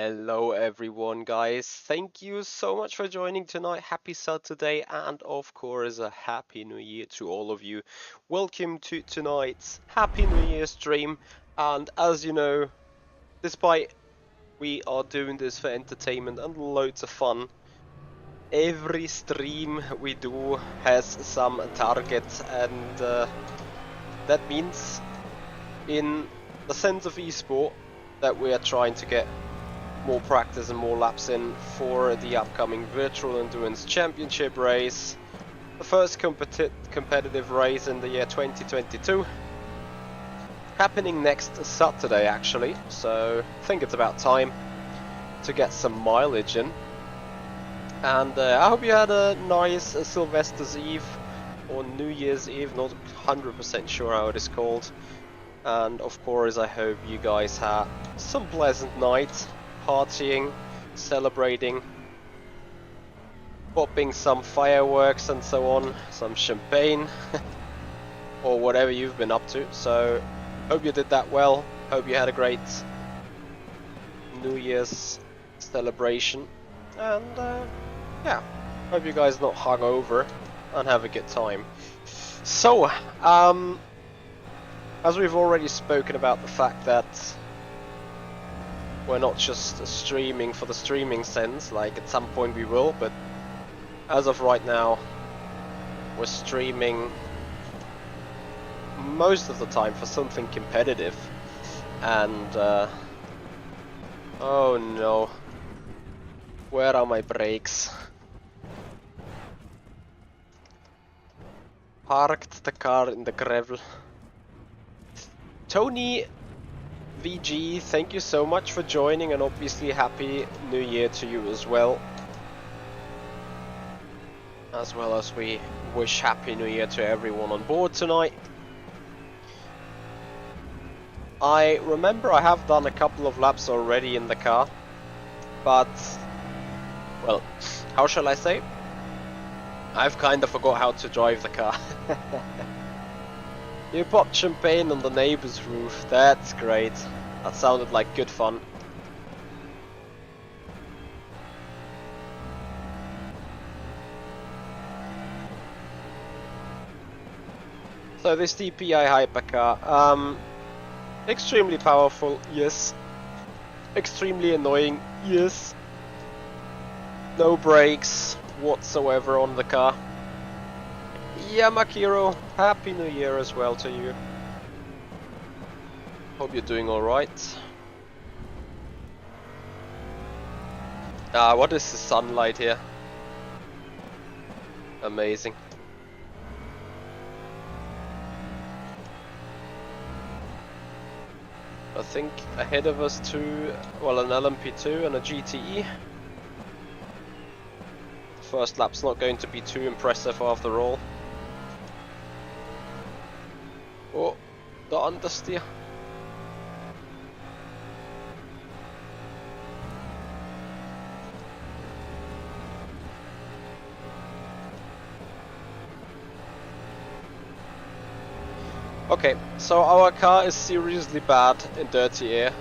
Hello everyone guys, thank you so much for joining tonight. Happy Saturday and of course a happy new year to all of you. Welcome to tonight's happy new year stream, and as you know, despite we are doing this for entertainment and loads of fun, every stream we do has some target, and that means in the sense of esport that we are trying to get more practice and more laps in for the upcoming Virtual Endurance Championship race, the first competitive race in the year 2022, happening next Saturday actually, so I think it's about time to get some mileage in. And I hope you had a nice Sylvester's Eve or New Year's Eve, not 100% sure how it is called. And of course I hope you guys had some pleasant nights, partying, celebrating, popping some fireworks and so on, some champagne, or whatever you've been up to. So, hope you did that well, hope you had a great New Year's celebration, and yeah, hope you guys not hungover and have a good time. So, as we've already spoken about the fact that we're not just streaming for the streaming sense, like at some point we will, but as of right now, we're streaming most of the time for something competitive. And, oh no, where are my brakes? Parked the car in the gravel. Tony VG, thank you so much for joining, and obviously happy new year to you as well. As well as we wish happy new year to everyone on board tonight. I remember I have done a couple of laps already in the car, but, well, how shall I say? I've kind of forgot how to drive the car. You popped champagne on the neighbor's roof, that's great. That sounded like good fun. So this DPi HyperCar, extremely powerful, yes. Extremely annoying, yes. No brakes whatsoever on the car. Yeah, Makiro, happy new year as well to you. Hope you're doing alright. What is the sunlight here? Amazing. I think ahead of us an LMP2 and a GTE. First lap's not going to be too impressive after all. Oh, the understeer. Okay, so our car is seriously bad in dirty air.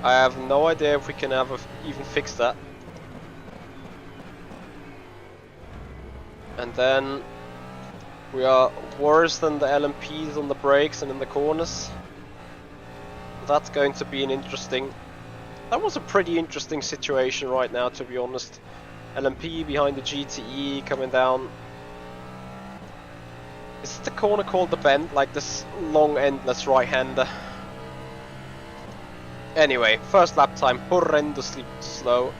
I have no idea if we can even fix that. And then we are worse than the LMPs on the brakes and in the corners. That's going to be an interesting... That was a pretty interesting situation right now, to be honest. LMP behind the GTE coming down. Is the corner called the bend? Like this long endless right-hander. Anyway, first lap time, horrendously slow.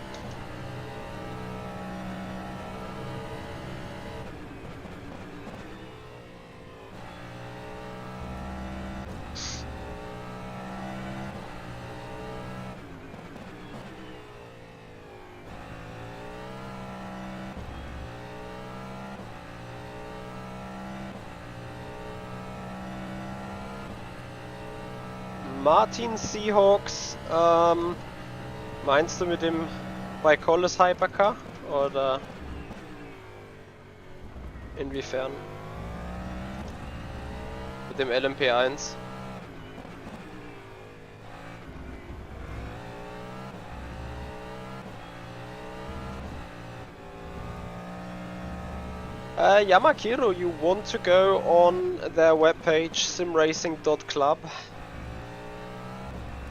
Martin Seahawks, meinst du mit dem bei Colles HyperCar oder inwiefern? Mit dem LMP1? Yamakiro, you want to go on their webpage simracing.club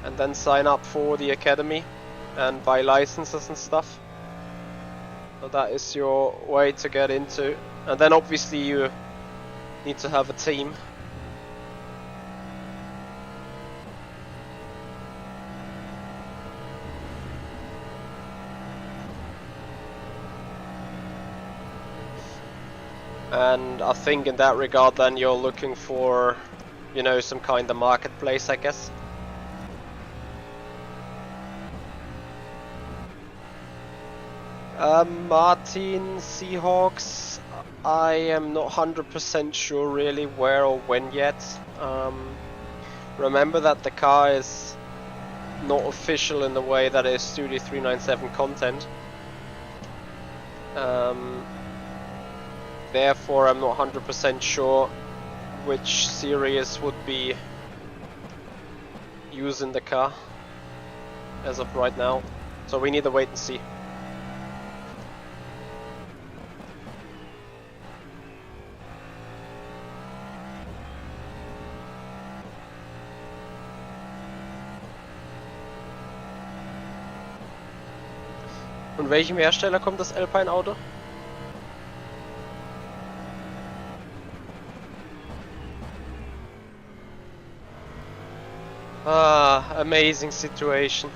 and then sign up for the academy and buy licenses and stuff. So that is your way to get into, and then obviously you need to have a team. And I think in that regard then you're looking for, you know, some kind of marketplace, I guess. Martin Seahawks, I am not 100% sure really where or when yet. Remember that the car is not official in the way that is Studio 397 content. Therefore I'm not 100% sure which series would be using the car as of right now. So we need to wait and see. Von welchem Hersteller kommt das Alpine Auto? Ah, amazing situation.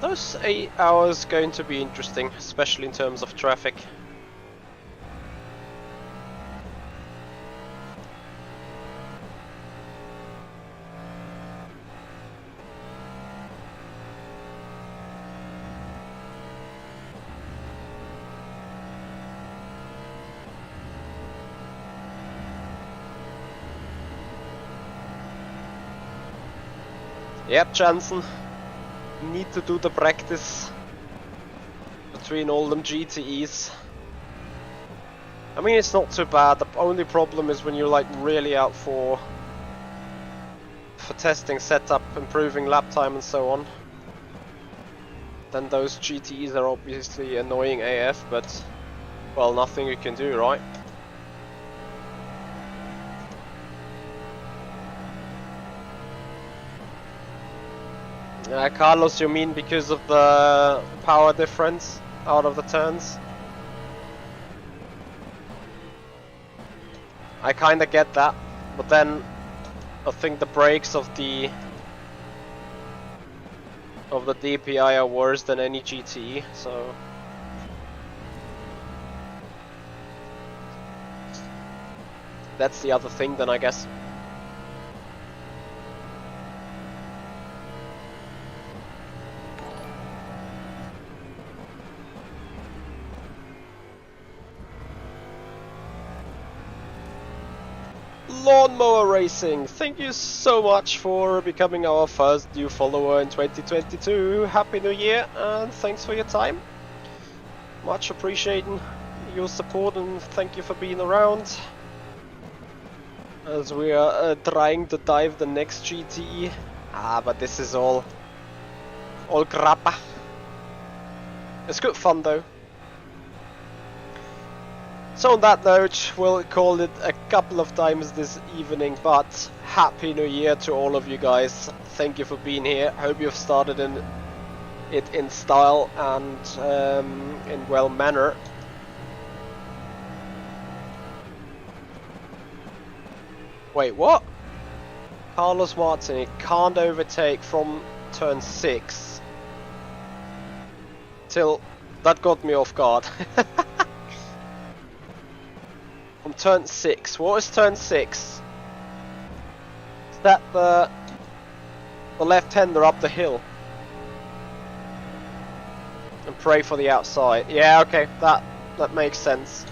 Those 8 hours going to be interesting, especially in terms of traffic. Yep, Jansen, need to do the practice between all them GTEs. I mean, it's not too bad. The only problem is when you're like really out for testing setup, improving lap time and so on. Then those GTEs are obviously annoying AF, but well, nothing you can do, right? Carlos, you mean because of the power difference out of the turns? I kinda get that, but then I think the brakes of the DPi are worse than any GTE, so that's the other thing then, I guess. Lawnmower Racing, thank you so much for becoming our first new follower in 2022. Happy New Year and thanks for your time. Much appreciating your support and thank you for being around. As we are trying to dive the next GTE. But this is all grappa. It's good fun though. So on that note, we'll call it a couple of times this evening, but Happy New Year to all of you guys. Thank you for being here. Hope you've started it in style and in well manner. Wait, what? Carlos Martin, he can't overtake from turn 6. That got me off guard. From turn 6. What is turn 6? Is that the left-hander up the hill? And pray for the outside. Yeah, okay, that makes sense.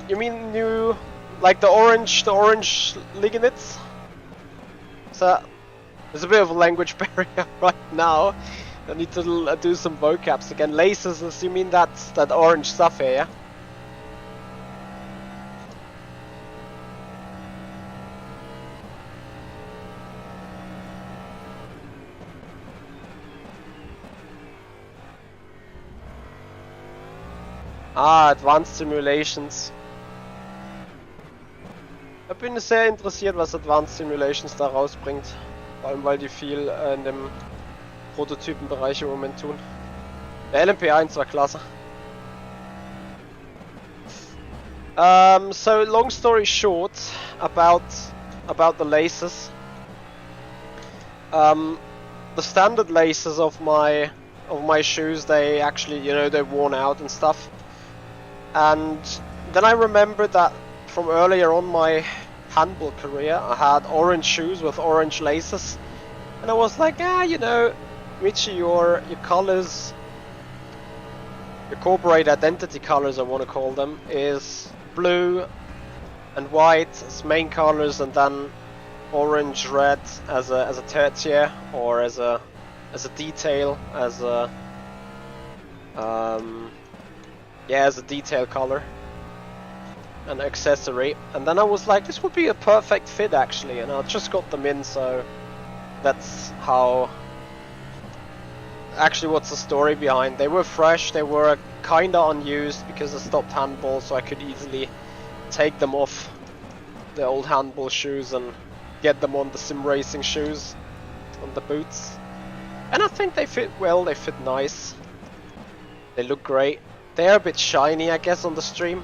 You mean new, like the orange lignits? So there's a bit of a language barrier right now. I need to do some vocaps again. Lasers, you mean that orange stuff here, yeah? Ah, Advanced Simulations. Ich bin sehr interessiert, was Advanced Simulations da rausbringt. Vor allem, weil die viel in dem Prototypenbereich im Moment tun. Der LMP1 war klasse. So long story short about the laces. The standard laces of my shoes, they actually, you know, they're worn out and stuff. And then I remembered that from earlier on my handball career, I had orange shoes with orange laces, and I was like, you know, Richie, your colors, your corporate identity colors, I want to call them, is blue and white as main colors, and then orange, red as a tertiary, or as a detail, as a as a detail color, an accessory. And then I was like, this would be a perfect fit actually, and I just got them in, so that's how. Actually, what's the story behind? They were fresh, they were kinda unused because I stopped handball, so I could easily take them off the old handball shoes and get them on the sim racing shoes, on the boots. And I think they fit well, they fit nice. They look great. They're a bit shiny, I guess, on the stream.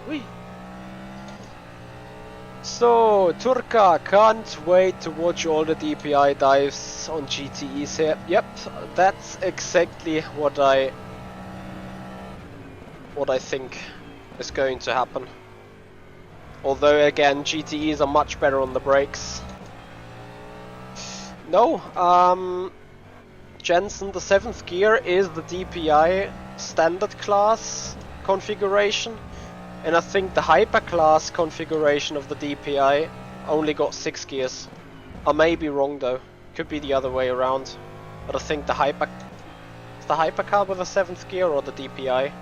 Whee! So, Turka, can't wait to watch all the DPi dives on GTEs here. Yep, that's exactly what I think is going to happen. Although again, GTEs are much better on the brakes. No, Jensen, the 7th gear is the DPi standard class configuration. And I think the hyperclass configuration of the DPi only got 6 gears. I may be wrong though, could be the other way around. But I think the hypercar with the 7th gear or the DPi?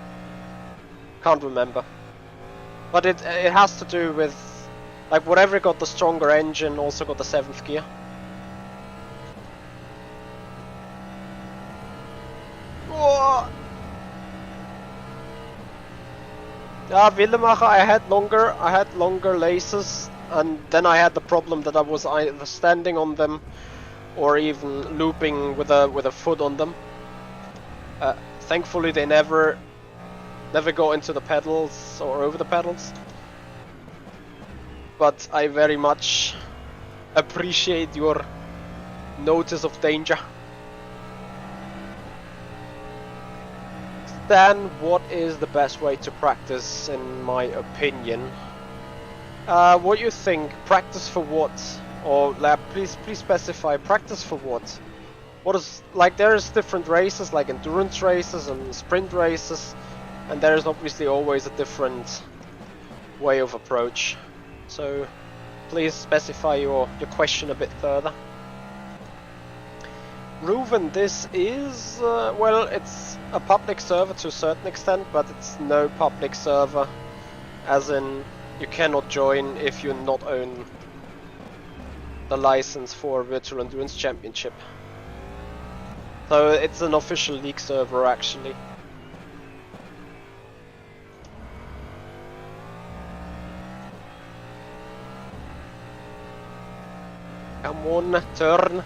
Can't remember. But it has to do with, like, whatever got the stronger engine also got the 7th gear. Oh. Yeah, Willemacher, I had longer laces, and then I had the problem that I was either standing on them or even looping with a foot on them. Thankfully they never go into the pedals or over the pedals. But I very much appreciate your notice of danger. Then, what is the best way to practice, in my opinion? What you think? Practice for what? Or please specify. Practice for what? What is, like, there's different races, like endurance races and sprint races, and there is obviously always a different way of approach. So, please specify your question a bit further. Reuven, this is, well, it's a public server to a certain extent, but it's no public server, as in you cannot join if you not own the license for Virtual Endurance Championship. So it's an official league server actually. Come on, turn.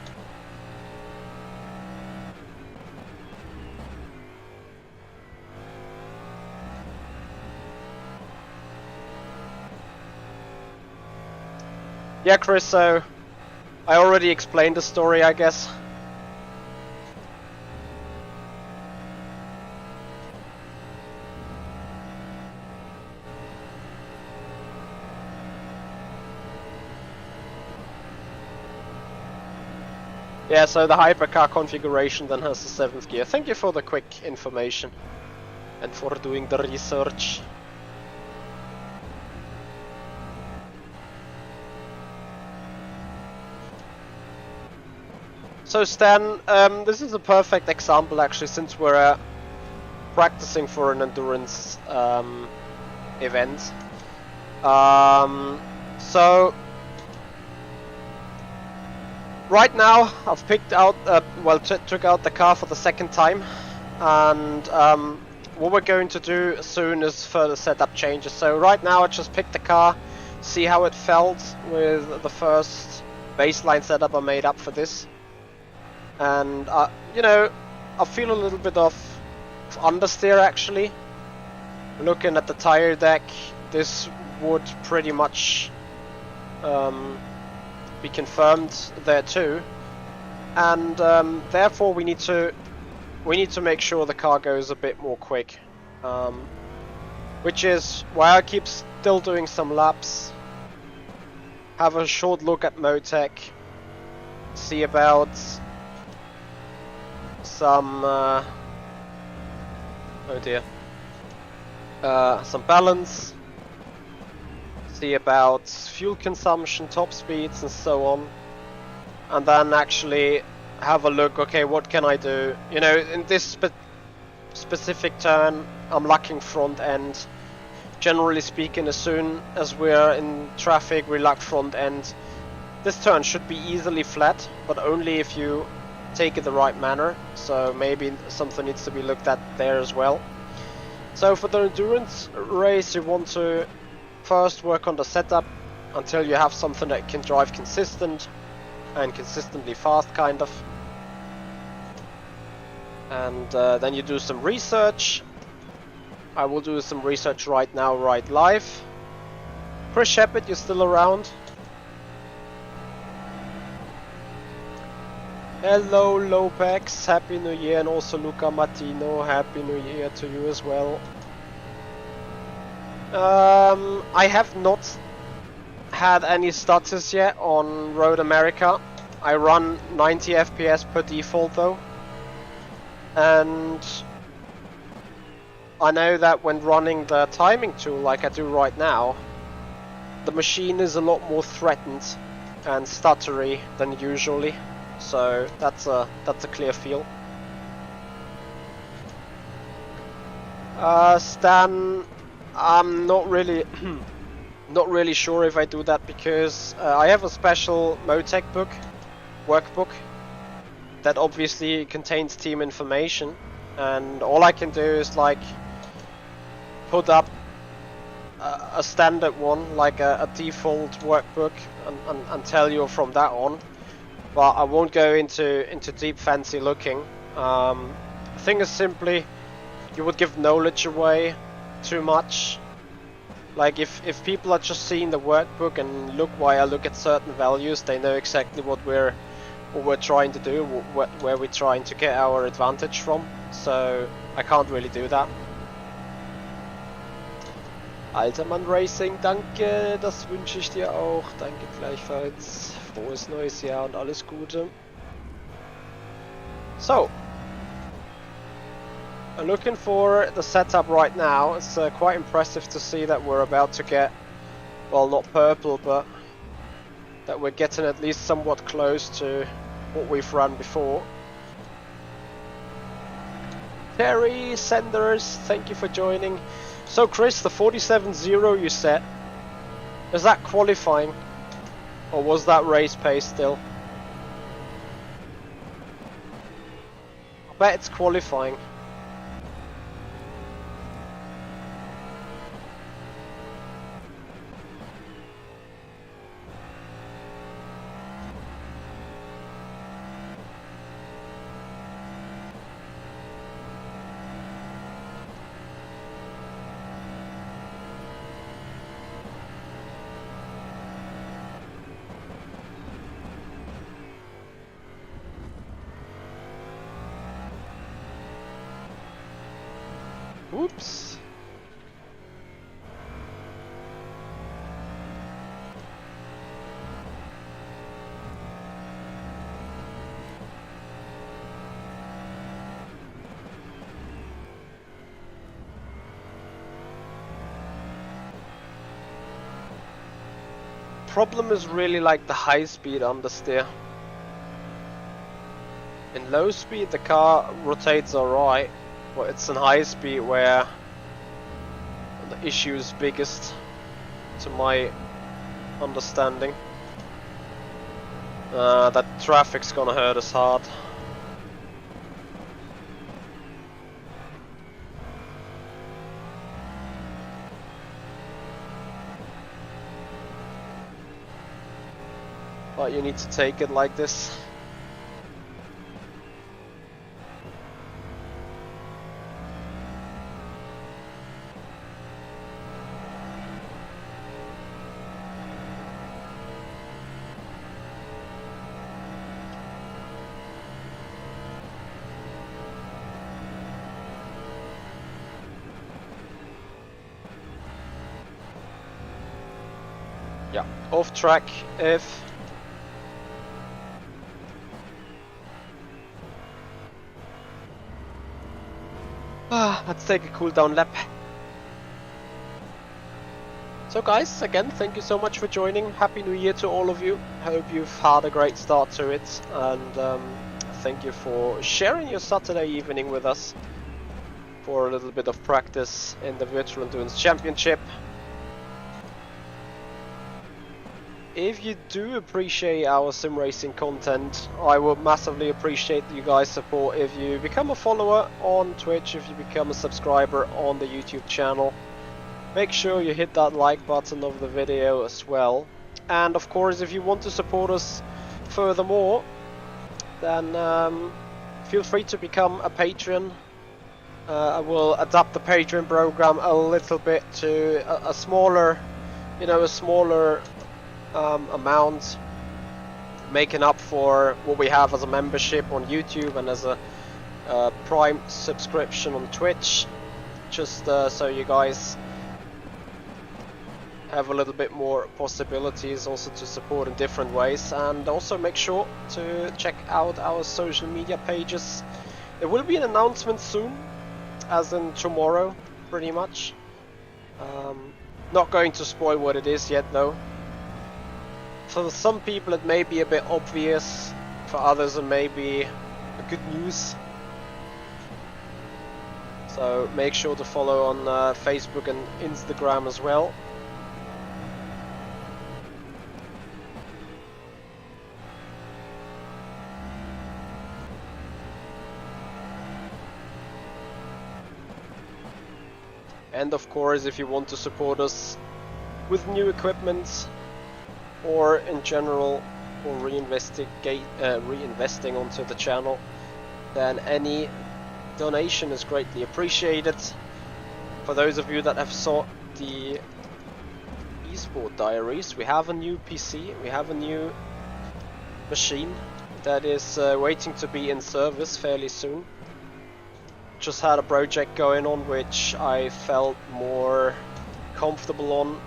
Yeah, Chris, so I already explained the story, I guess. Yeah, so the hypercar configuration then has the 7th gear. Thank you for the quick information and for doing the research. So Stan, this is a perfect example actually, since we're practicing for an endurance event. So right now I've picked out, took out the car for the second time, and what we're going to do soon is further setup changes. So right now I just picked the car, see how it felt with the first baseline setup I made up for this, and you know, I feel a little bit of understeer actually. Looking at the tire deck, this would pretty much be confirmed there too, and therefore we need to make sure the car goes a bit more quick, which is why I keep still doing some laps, have a short look at Motec, see about some oh dear, some balance, see about fuel consumption, top speeds and so on, and then actually have a look, okay, what can I do? You know, in this specific turn I'm lacking front end. Generally speaking, as soon as we're in traffic we lack front end. This turn should be easily flat, but only if you take it the right manner, so maybe something needs to be looked at there as well. So for the endurance race you want to first work on the setup until you have something that can drive consistent and consistently fast kind of, and then you do some research. I will do some research right now, right live. Chris Shepard, you still around? Hello Lopex, Happy New Year, and also Luca Martino, Happy New Year to you as well. I have not had any stutters yet on Road America. I run 90 FPS per default though, and I know that when running the timing tool like I do right now, the machine is a lot more threatened and stuttery than usually. So that's a clear feel. Stan, I'm not really sure if I do that, because I have a special Motec book, workbook, that obviously contains team information, and all I can do is like put up a standard one, like a default workbook, and tell you from that on. But I won't go into deep fancy looking. The thing is simply, you would give knowledge away too much. Like if people are just seeing the workbook and look why I look at certain values, they know exactly what we're trying to do, where we're trying to get our advantage from. So I can't really do that. Altermann Racing, danke, das wünsche ich dir auch. Danke gleichfalls. Frohes neues Jahr und alles Gute. So, I'm looking for the setup right now. It's quite impressive to see that we're about to get, well, not purple, but that we're getting at least somewhat close to what we've run before. Terry Sanders, thank you for joining. So Chris, the 47.0 you set, is that qualifying? Or was that race pace still? I bet it's qualifying. Oops. Problem is really like the high speed understeer. In low speed the car rotates alright, but it's in high speed where the issue is biggest, to my understanding. That traffic's gonna hurt us hard. But you need to take it like this. Yeah, off track if let's take a cool down lap. So guys, again, thank you so much for joining. Happy New Year to all of you. Hope you've had a great start to it, and thank you for sharing your Saturday evening with us for a little bit of practice in the Virtual Endurance Championship. If you do appreciate our sim racing content, I would massively appreciate you guys' support if you become a follower on Twitch, if you become a subscriber on the YouTube channel. Make sure you hit that like button of the video as well. And of course, if you want to support us furthermore, then feel free to become a patron. I will adapt the Patreon program a little bit to a smaller, amount, making up for what we have as a membership on YouTube and as a Prime subscription on Twitch, just so you guys have a little bit more possibilities also to support in different ways. And also make sure to check out our social media pages. There will be an announcement soon, as in tomorrow pretty much. Not going to spoil what it is yet though. For some people it may be a bit obvious, for others it may be a good news. So make sure to follow on Facebook and Instagram as well. And of course, if you want to support us with new equipment, or in general, or reinvesting onto the channel, then any donation is greatly appreciated. For those of you that have saw the eSport diaries, we have a new PC, we have a new machine that is waiting to be in service fairly soon. Just had a project going on which I felt more comfortable on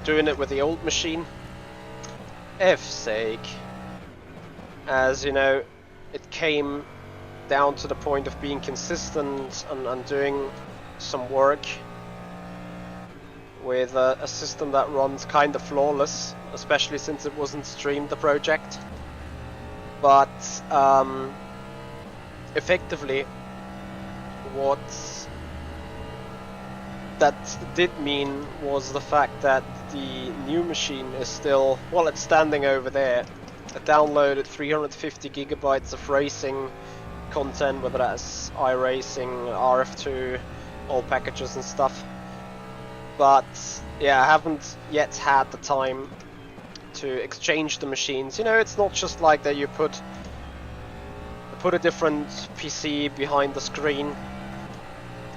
doing it with the old machine. F's sake, as you know, it came down to the point of being consistent and doing some work with a system that runs kind of flawless, especially since it wasn't streamed, the project. But effectively, what that did mean was the fact that the new machine is still, well, it's standing over there. I downloaded 350 gigabytes of racing content, whether that's iRacing, RF2, all packages and stuff. But yeah, I haven't yet had the time to exchange the machines. You know, it's not just like that you put a different PC behind the screen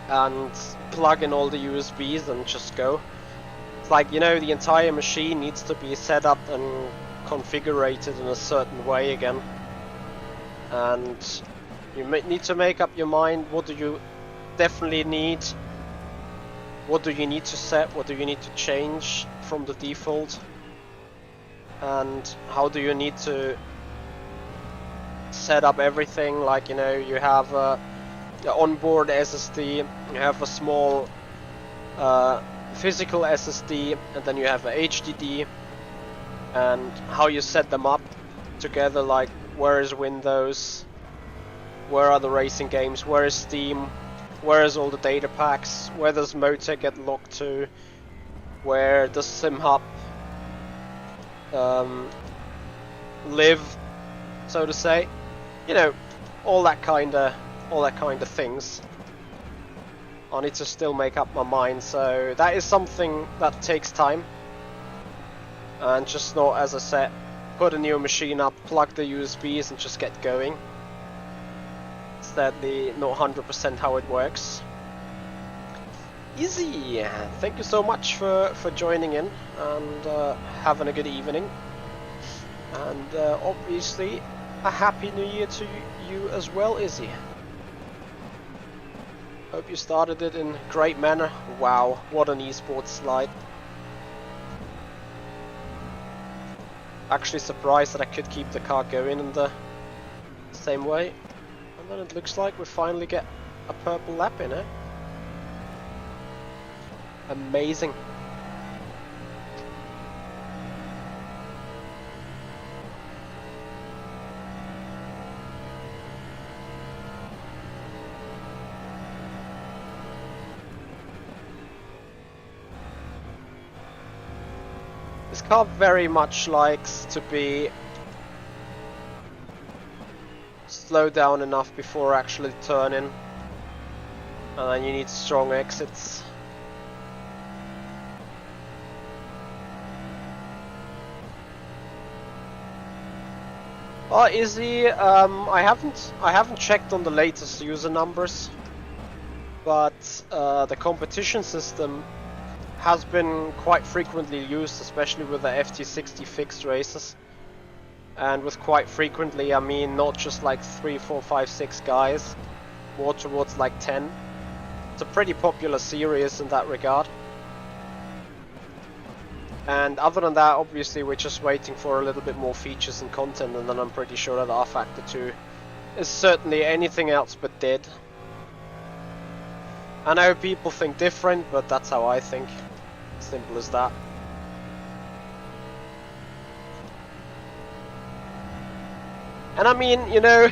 and plug in all the USBs and just go. It's like, you know, the entire machine needs to be set up and configured in a certain way again. And you need to make up your mind, what do you definitely need, what do you need to set, what do you need to change from the default, and how do you need to set up everything. Like, you know, you have the onboard SSD, you have a small physical SSD, and then you have a HDD, and how you set them up together, like where is Windows, Where are the racing games? Where is Steam? Where is all the data packs? Where does Motor get locked to? Where does SimHub live, so to say? You know, all that kind of things. I need to still make up my mind, so that is something that takes time. And just not, as I said, put a new machine up, plug the USBs and just get going. It's sadly not 100% how it works. Easy! Thank you so much for joining in and having a good evening. And obviously a happy new year to you as well, Izzy. Hope you started it in great manner. Wow, what an esports slide. Actually surprised that I could keep the car going in the same way. And then it looks like we finally get a purple lap in it. Amazing. This car very much likes to be slowed down enough before actually turning, and then you need strong exits. Izzy, I haven't checked on the latest user numbers, but the competition system has been quite frequently used, especially with the FT60 fixed races. And with quite frequently, I mean not just like 3, 4, 5, 6 guys, more towards like 10. It's a pretty popular series in that regard. And other than that, obviously we're just waiting for a little bit more features and content, and then I'm pretty sure that rFactor 2 is certainly anything else but dead. I know people think different, but that's how I think. Simple as that. And I mean, you know,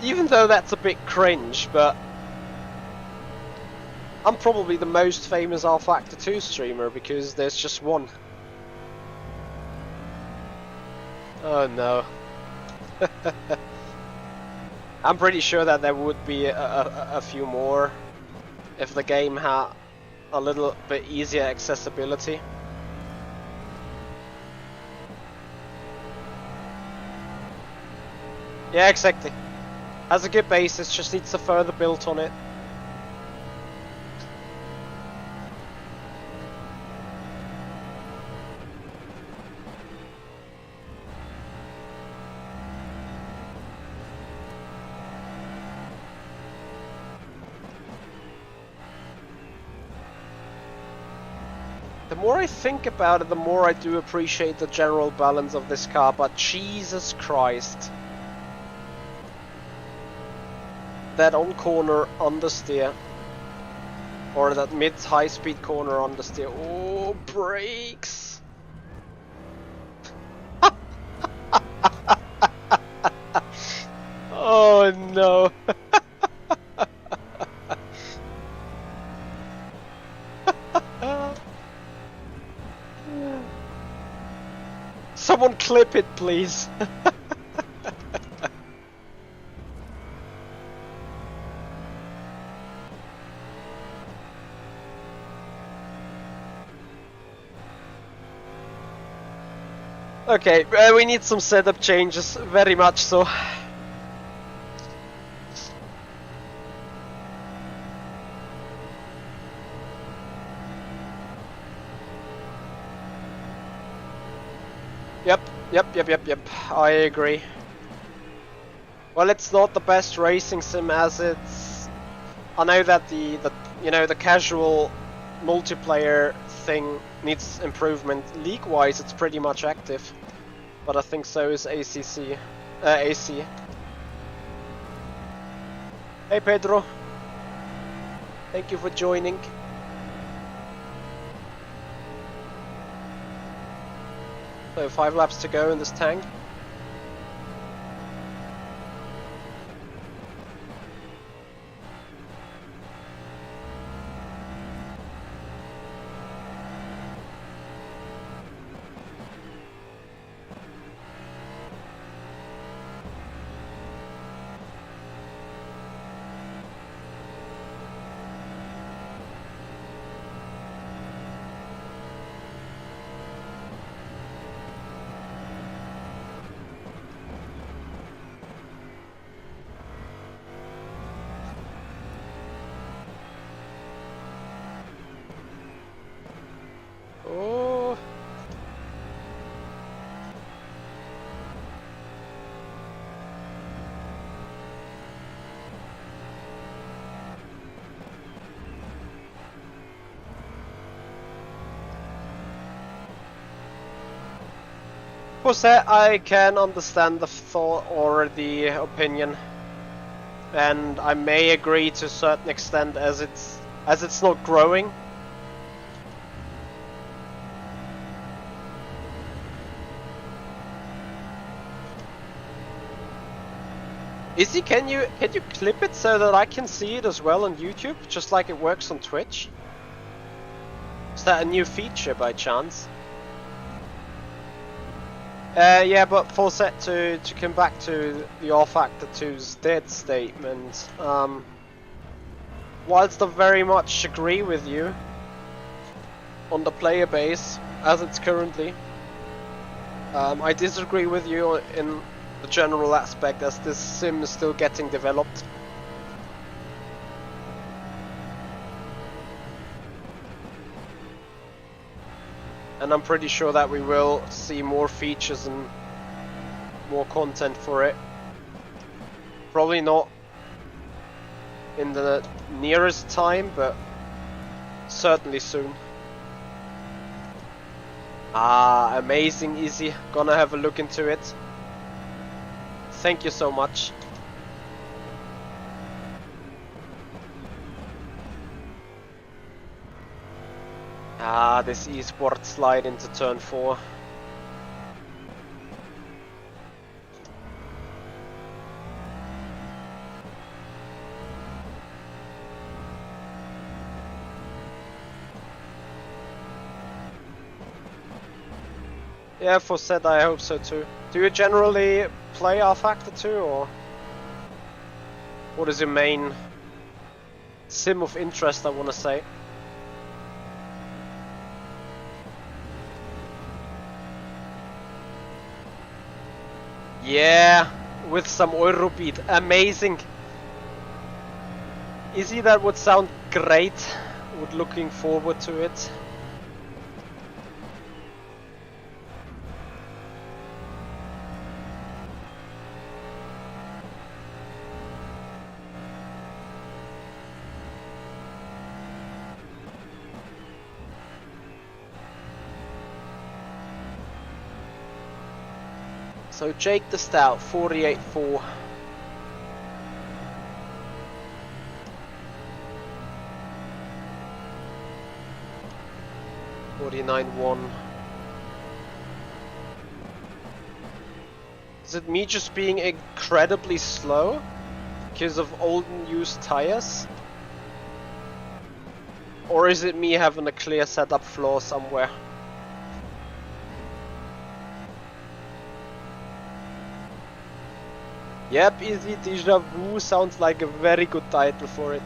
even though that's a bit cringe, but I'm probably the most famous rFactor 2 streamer because there's just one. Oh no. I'm pretty sure that there would be a few more if the game had a little bit easier accessibility. Yeah, exactly. Has a good basis, just needs a further build on it. The more I think about it, the more I do appreciate the general balance of this car, but Jesus Christ. That on-corner understeer, or that mid-high-speed corner understeer. Oh, brakes! Oh no! Someone clip it, please. Okay, we need some setup changes, very much so. Yep, I agree. Well, it's not the best racing sim as it's... I know that the you know, the casual multiplayer thing needs improvement. League-wise, it's pretty much active, but I think so is AC. Hey Pedro, thank you for joining. So 5 laps to go in this tank. For that, I can understand the thought or the opinion, and I may agree to a certain extent as it's not growing. Izzy, can you clip it so that I can see it as well on YouTube, just like it works on Twitch? Is that a new feature by chance? Yeah, but for set to come back to the rFactor 2's dead statement, whilst I very much agree with you on the player base as it's currently, I disagree with you in the general aspect as this sim is still getting developed. And I'm pretty sure that we will see more features and more content for it. Probably not in the nearest time, but certainly soon. Ah, amazing, Izzy. Gonna have a look into it. Thank you so much. Ah, this eSport slide into turn 4. Yeah, for said, I hope so too. Do you generally play rFactor 2, or what is your main sim of interest, I want to say? Yeah, with some Eurobeat, amazing. Izzy, that would sound great. Would looking forward to it. So Jake the Stout, 48.4. $49.1. Is it me just being incredibly slow because of old and used tires? Or is it me having a clear setup flaw somewhere? Yep, Easy Deja Vu sounds like a very good title for it.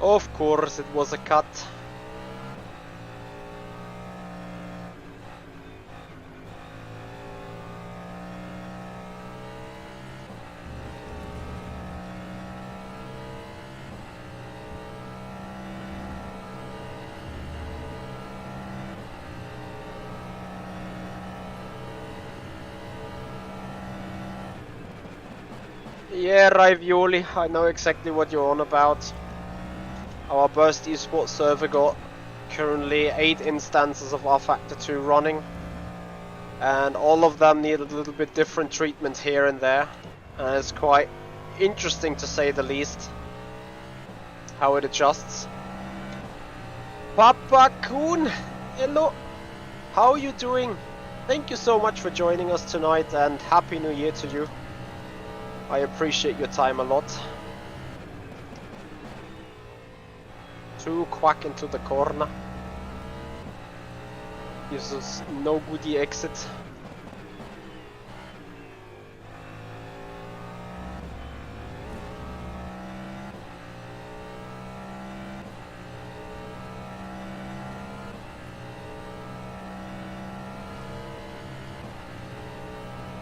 Of course, it was a cut. Yeah, Ravioli, I know exactly what you're on about. Our Burst Esports server got currently 8 instances of rFactor 2 running, and all of them need a little bit different treatment here and there, and it's quite interesting to say the least how it adjusts. Papa Kun, hello, how are you doing? Thank you so much for joining us tonight, and Happy New Year to you. I appreciate your time a lot. Two quack into the corner. Gives us no goodie exit.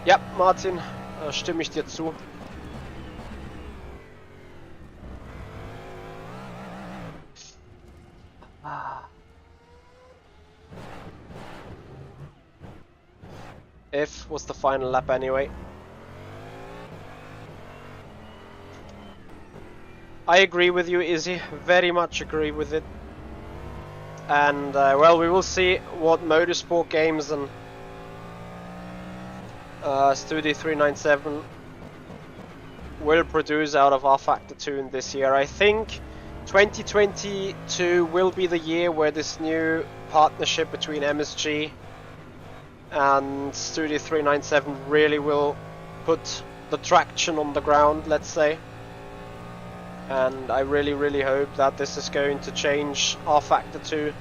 Ja, Martin, stimme ich dir zu. If was the final lap anyway. I agree with you, Izzy. Very much agree with it. And well, we will see what motorsport games and Studio 397 will produce out of rFactor 2 in this year. I think 2022 will be the year where this new partnership between MSG and Studio 397 really will put the traction on the ground, let's say. And I really hope that this is going to change rFactor 2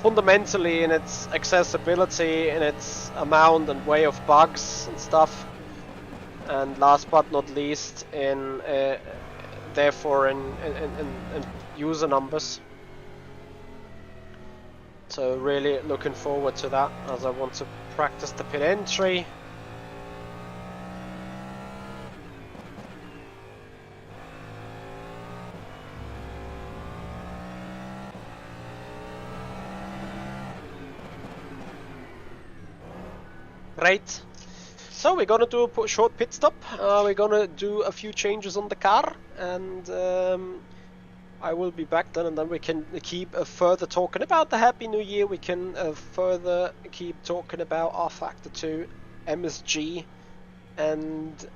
fundamentally in its accessibility, in its amount and way of bugs and stuff, and last but not least in therefore in user numbers. So really looking forward to that, as I want to practice the pit entry. Great. So we're gonna do a short pit stop. We're gonna do a few changes on the car, and I will be back then, and then we can keep further talking about the Happy New Year. We can further keep talking about rFactor 2, MSG, and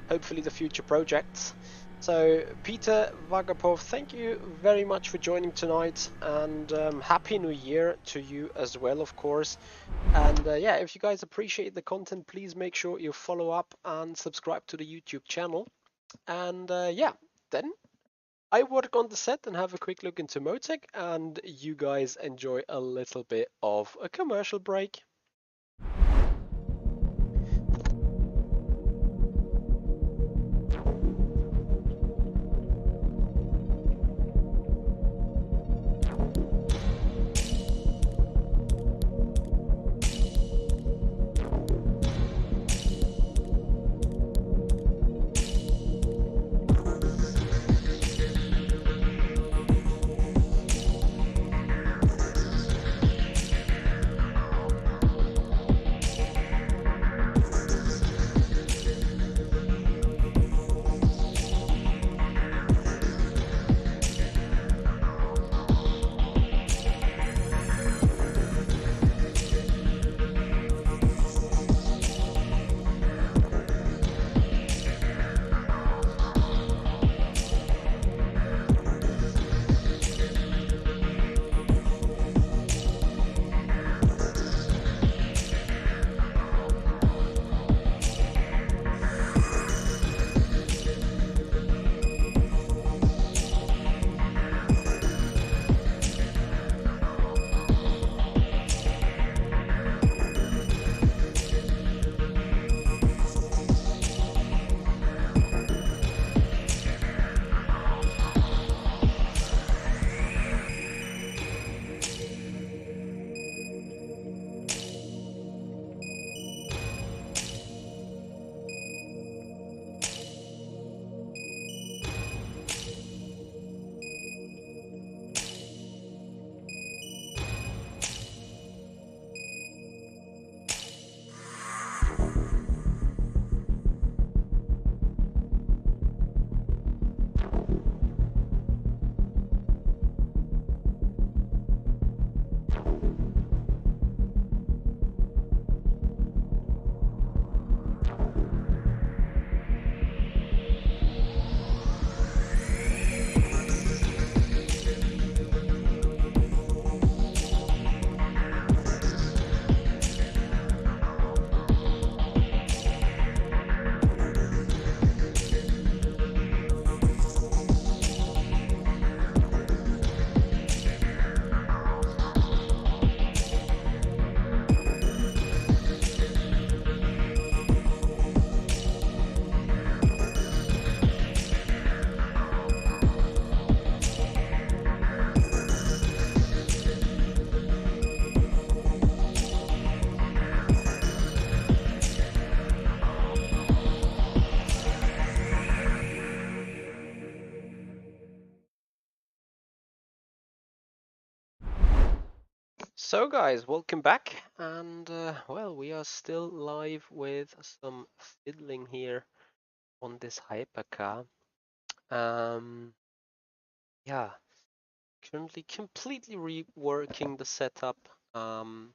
hopefully the future projects. So Peter Vagapov, thank you very much for joining tonight, and Happy New Year to you as well, of course. And yeah, if you guys appreciate the content, please make sure you follow up and subscribe to the YouTube channel. And yeah, then I work on the set and have a quick look into Motec, and you guys enjoy a little bit of a commercial break. So guys, welcome back, and well, we are still live with some fiddling here on this hypercar. Yeah, currently completely reworking the setup. In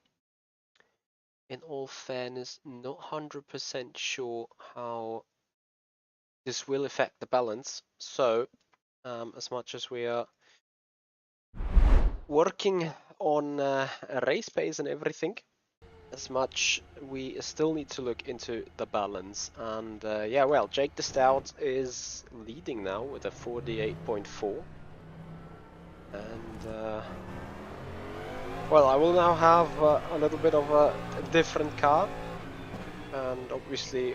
all fairness, not 100% sure how this will affect the balance. So, as much as we are working on a race pace and everything, as much we still need to look into the balance. And yeah, well, Jake the Stout is leading now with a 48.4, and well, I will now have a little bit of a different car, and obviously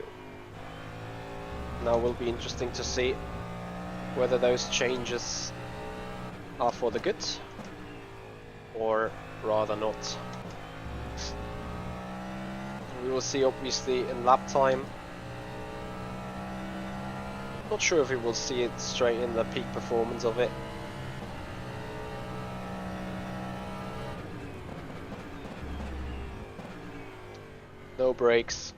now will be interesting to see whether those changes are for the good or rather not. We will see obviously in lap time. Not sure if we will see it straight in the peak performance of it. No brakes.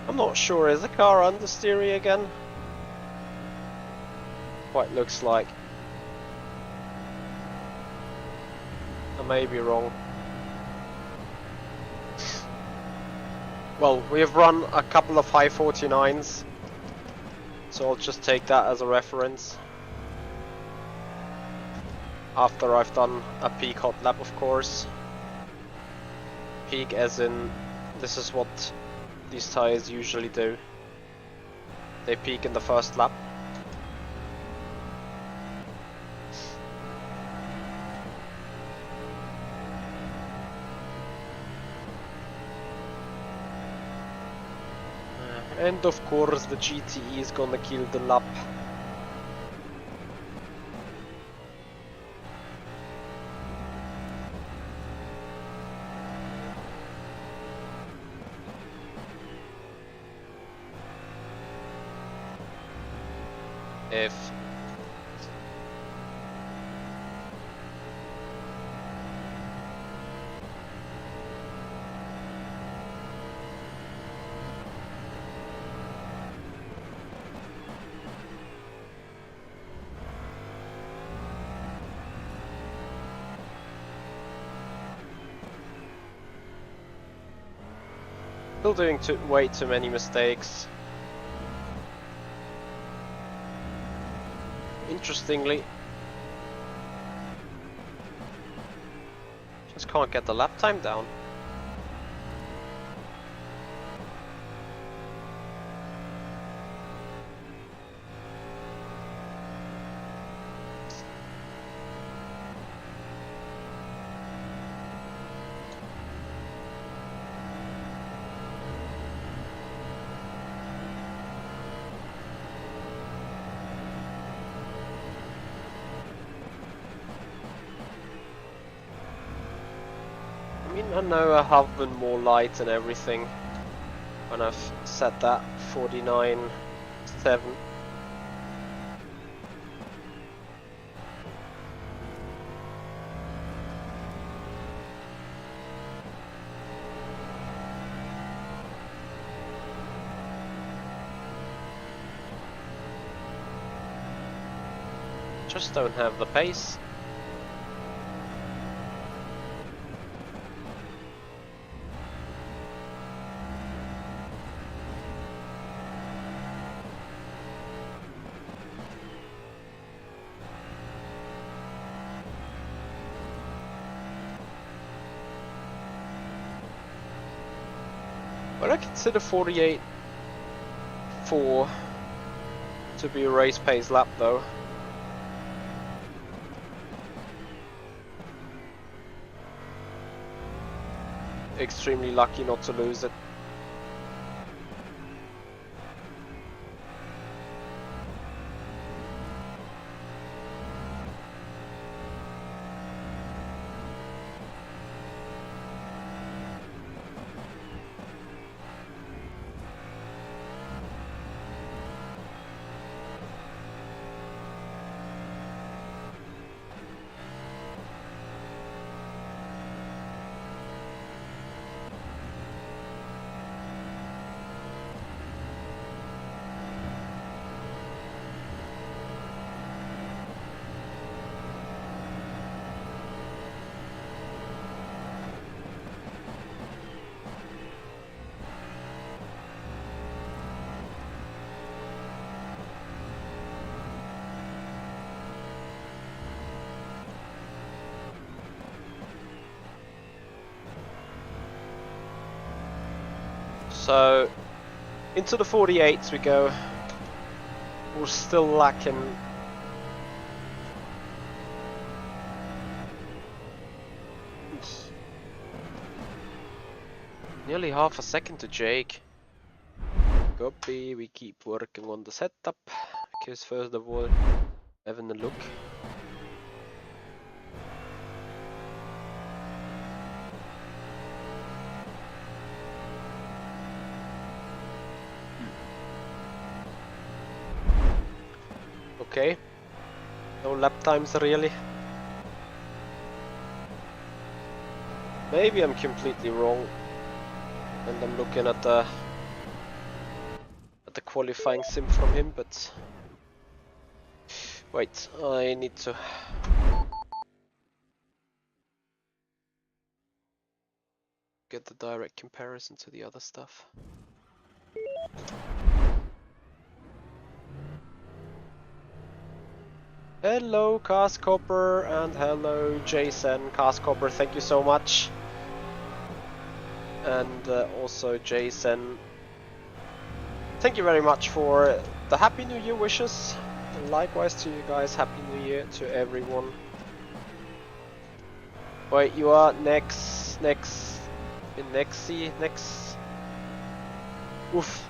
I'm not sure, is the car understeery again? Quite looks like. I may be wrong. Well, we have run a couple of high 49s, so I'll just take that as a reference. After I've done a peak hot lap, of course. Peak as in, this is what these tires usually do. They peak in the first lap. And of course the GTE is gonna kill the lap. If still doing way too many mistakes. Interestingly, just can't get the lap time down. I know I have been more light and everything when I've set that 49.7. Just don't have the pace. But I consider 48.4 to be a race pace lap though. extremely lucky not to lose it. So, into the 48s we go. We're still lacking nearly half a second to Jake. Copy, we keep working on the setup, because first of all, having a look. Okay, no lap times really. Maybe I'm completely wrong, and I'm looking at the qualifying sim from him, but wait, I need to get the direct comparison to the other stuff. Hello Cascopper and hello Jason. Cascopper, thank you so much. And also Jason, thank you very much for the Happy New Year wishes. And likewise to you guys, Happy New Year to everyone. Wait, you are next. Oof.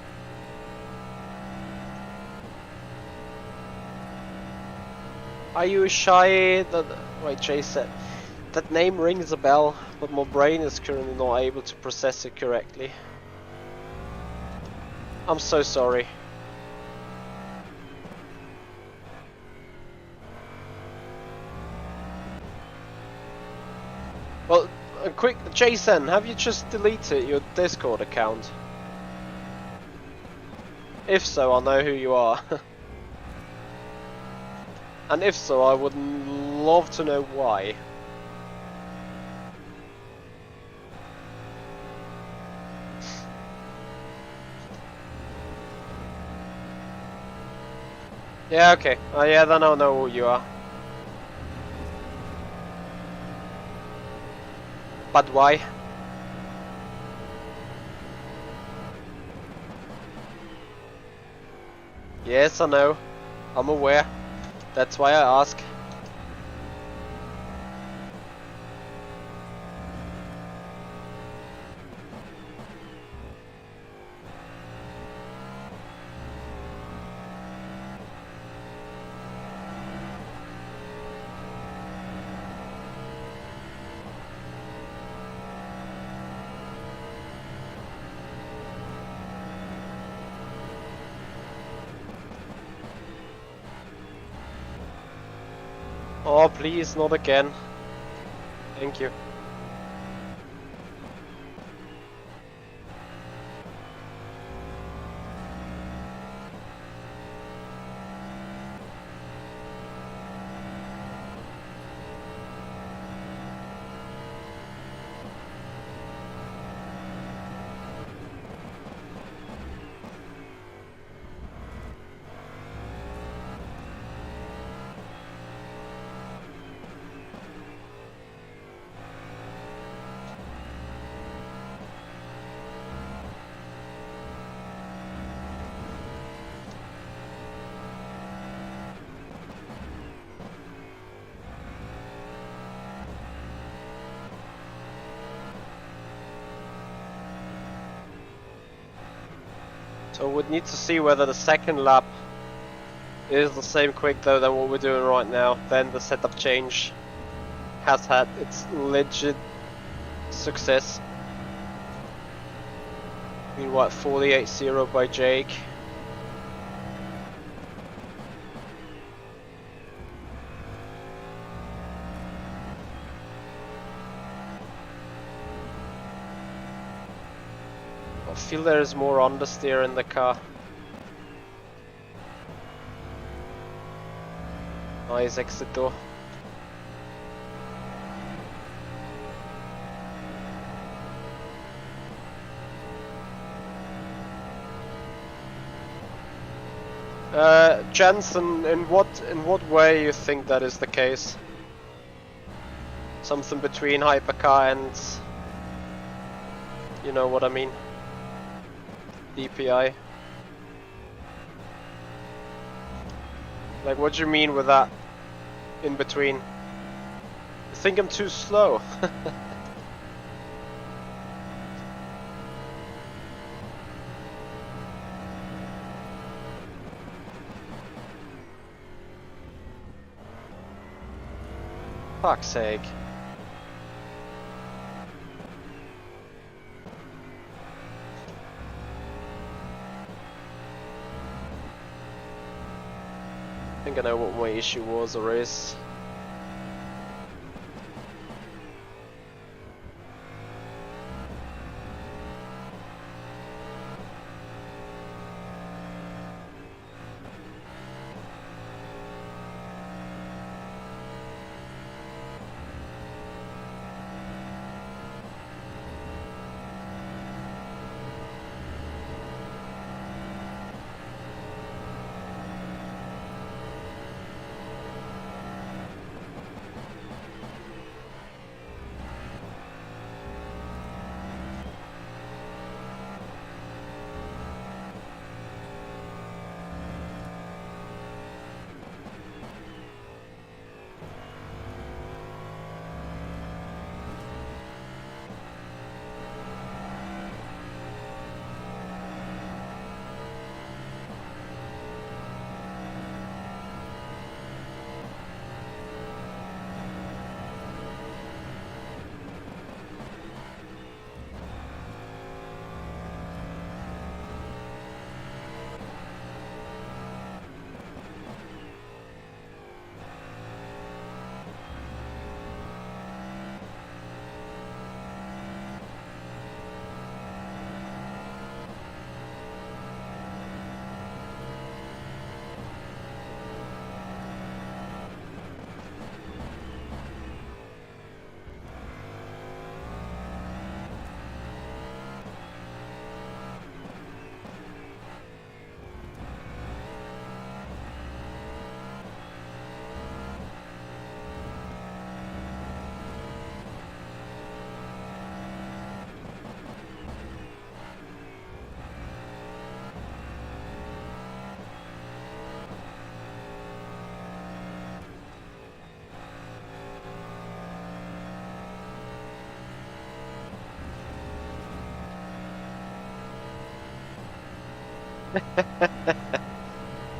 Are you shy? Wait, Jason. That name rings a bell, but my brain is currently not able to process it correctly. I'm so sorry. Well, quick, Jason, have you just deleted your Discord account? If so, I'll know who you are. And if so, I would love to know why. Yeah, okay. Yeah, then I'll know who you are. But why? Yes, I know. I'm aware. That's why I ask. Oh, please, not again. Thank you. So we'd need to see whether the second lap is the same quick though than what we're doing right now. Then the setup change has had its legit success. Meanwhile, 48-0 by Jake. I feel there is more understeer in the car. Nice exit though. Jensen, in what way you think that is the case? Something between hypercar and, you know what I mean, DPi. Like, what do you mean with that? In between? You think I'm too slow? Fuck's sake. I think I know what my issue was or is.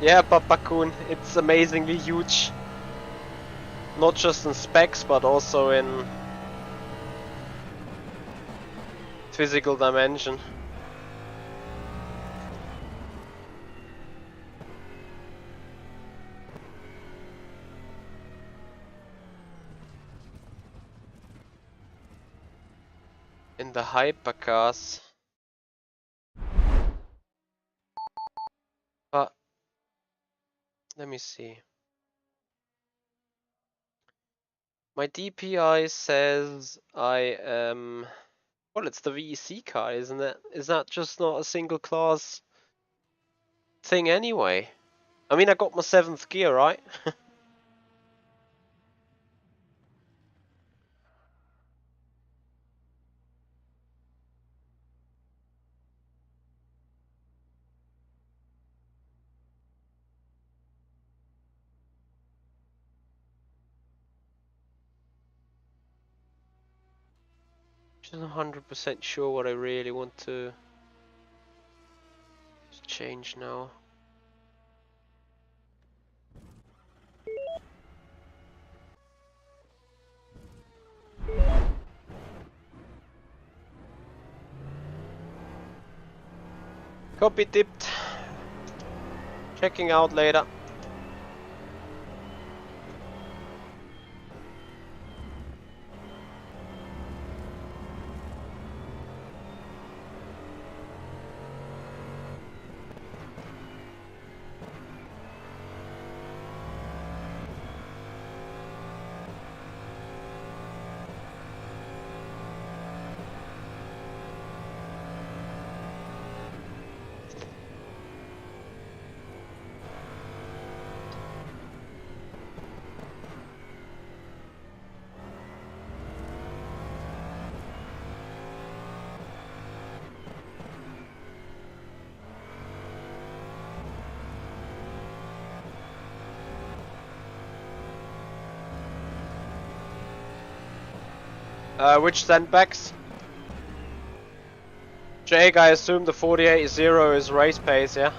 Yeah, Papakun, it's amazingly huge. Not just in specs, but also in physical dimension. In the hypercars. But let me see. My DPi says I am. Well, it's the VEC car, isn't it? Is that just not a single class thing anyway? I mean, I got my 7th gear, right? Just 100% sure what I really want to change now. Copy dipped. Checking out later. Which sandbags? Jake, I assume the 48.0 is race pace, yeah?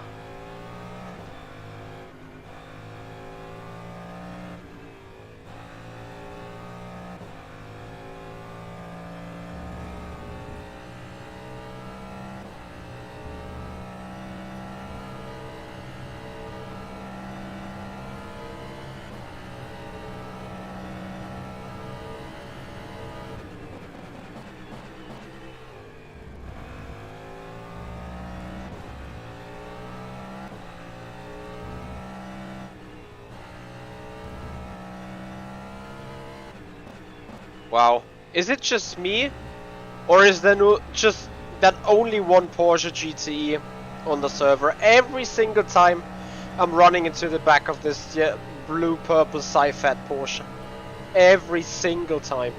Wow. Is it just me? Or is there no, just that only one Porsche GTE on the server? Every single time I'm running into the back of this blue-purple sci-fat Porsche. Every single time.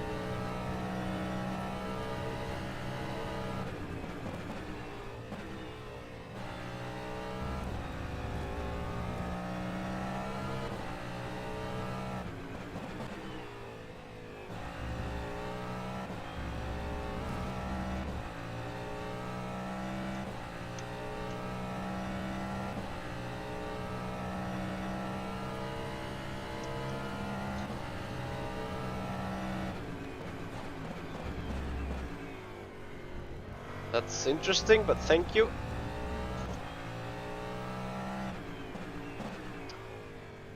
That's interesting, but thank you.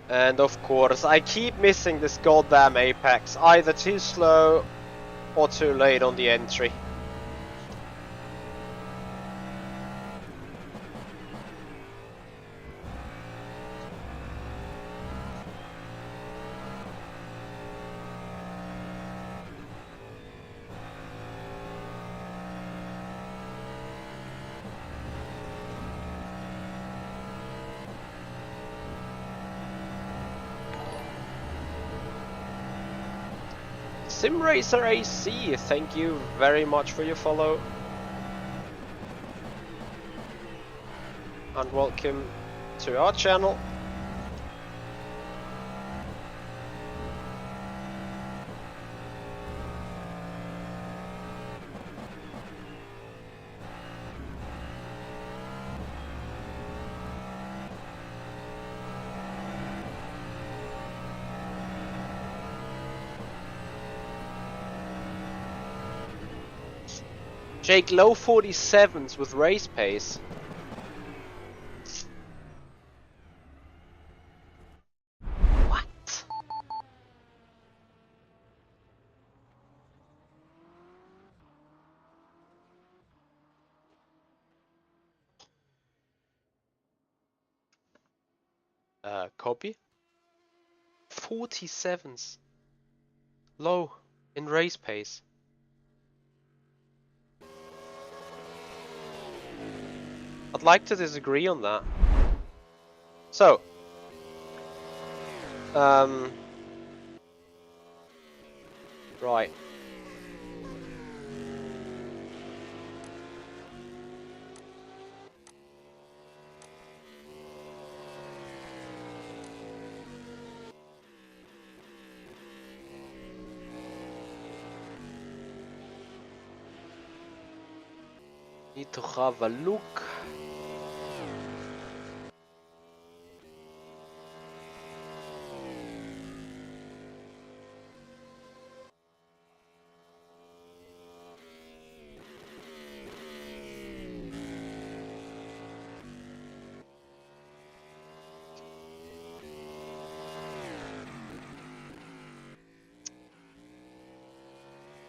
And of course, I keep missing this goddamn apex. Either too slow or too late on the entry. SimRacer AC, thank you very much for your follow. And welcome to our channel. Jake, low 47s with race pace. What? Copy? 47s. Low in race pace. I'd like to disagree on that. So, right. Need to have a look.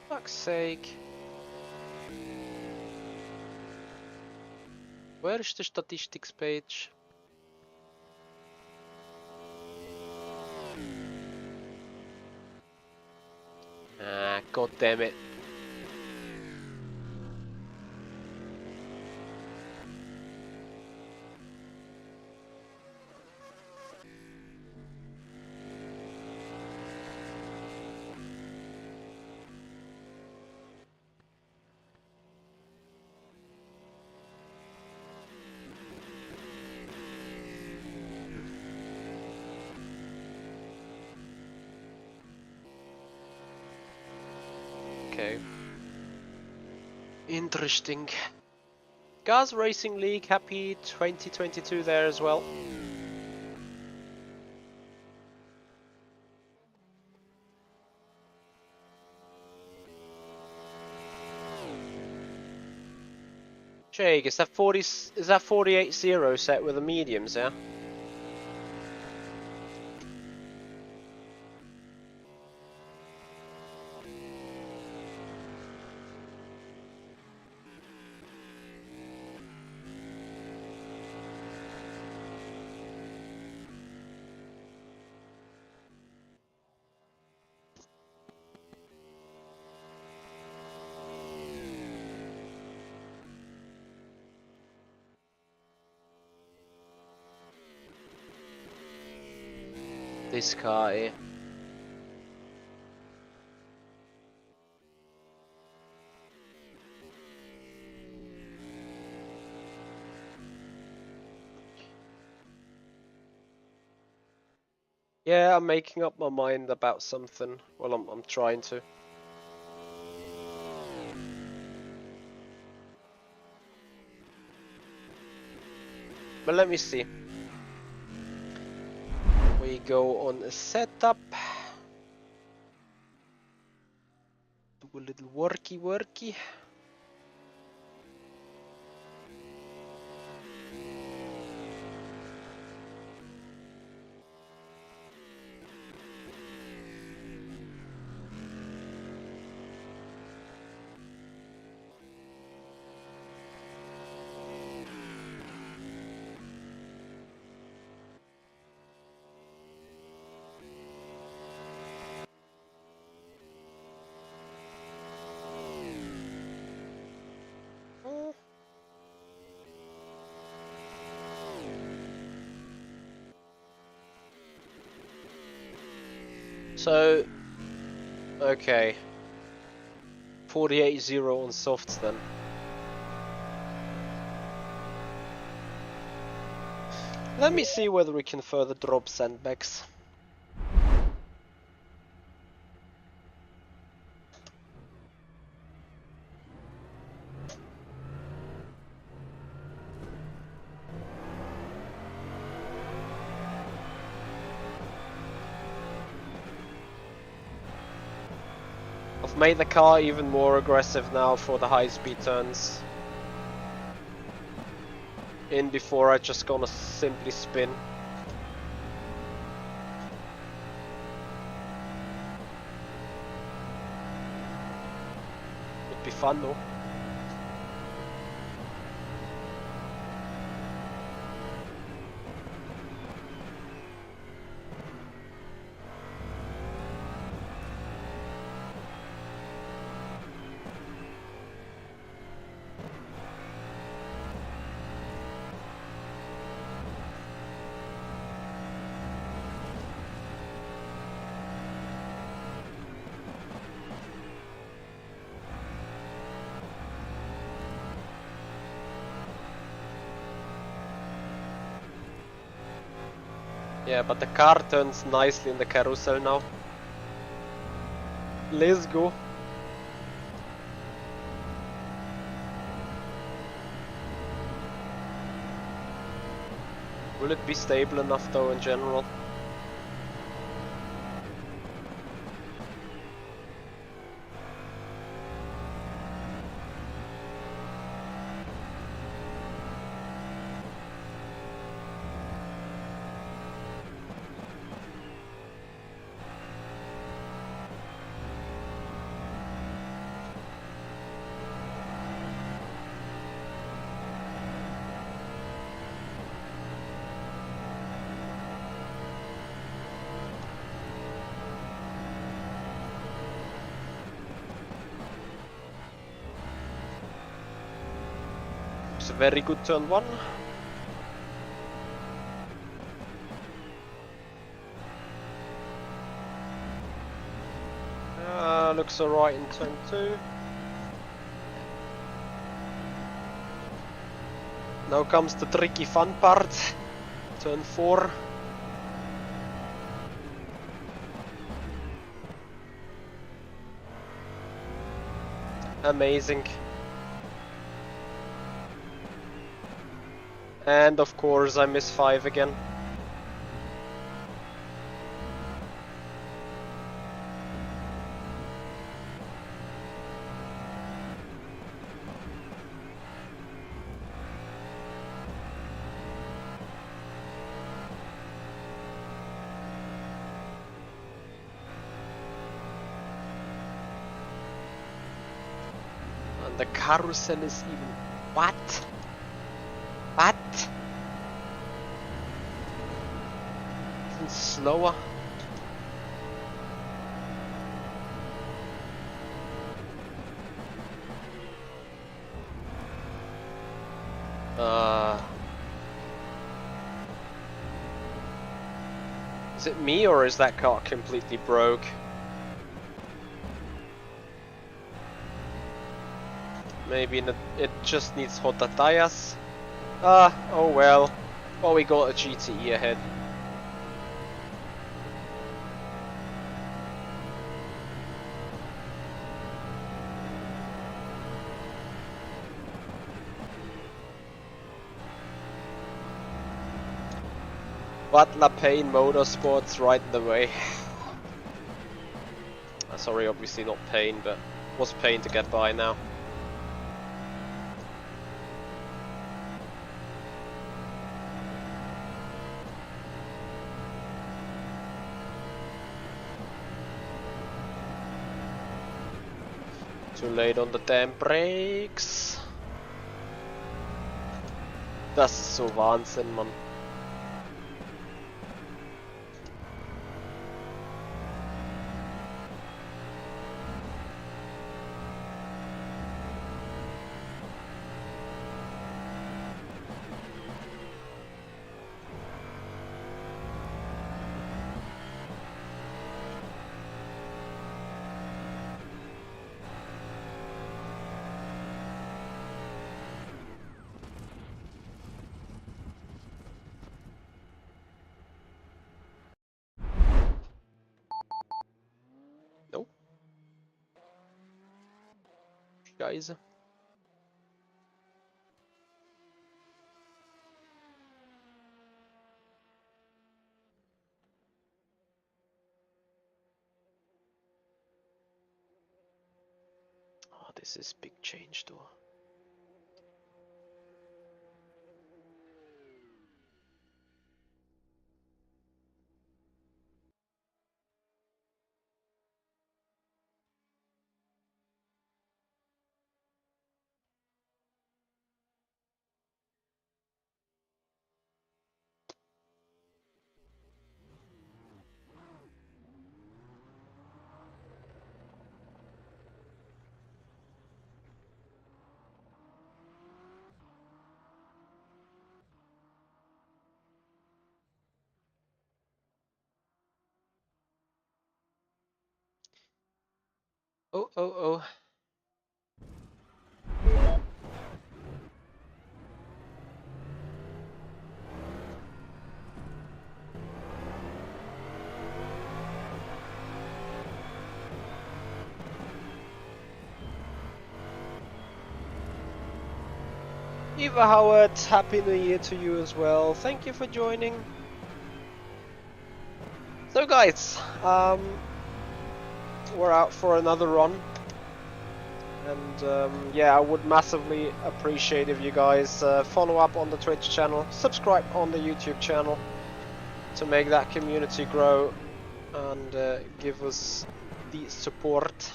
Fuck's sake. Where is the statistics page? Ah, god damn it. Okay. Interesting. Gas Racing League, happy 2022 there as well. Jake, is that 48-0 set with the mediums, yeah? This car here. Yeah, I'm making up my mind about something. Well, I'm trying to. But let me see. We go on a setup. Do a little worky. So, okay. 48-0 on softs then. Let me see whether we can further drop sandbags. I've made the car even more aggressive now for the high speed turns. In before I just gonna simply spin. Would be fun though. Yeah, but the car turns nicely in the carousel now. Let's go. Will it be stable enough though in general? looks very good turn 1. Looks alright in turn 2. Now comes the tricky fun part. Turn 4. Amazing. And of course I miss 5 again. And the carousel is even... What? What? Even slower. Is it me or is that car completely broke? Maybe it just needs hotter tires. Oh well. Well, we got a GTE ahead. But La Payne Motorsports right in the way. Sorry, obviously not Payne, but was Payne to get by now. Too late on the damn brakes. Das ist so Wahnsinn, Mann. Nope. Guys. Oh, this is big change though. Oh. Eva Howard, Happy New Year to you as well. Thank you for joining. So guys, we're out for another run. And yeah, I would massively appreciate if you guys follow up on the Twitch channel, subscribe on the YouTube channel to make that community grow and give us the support.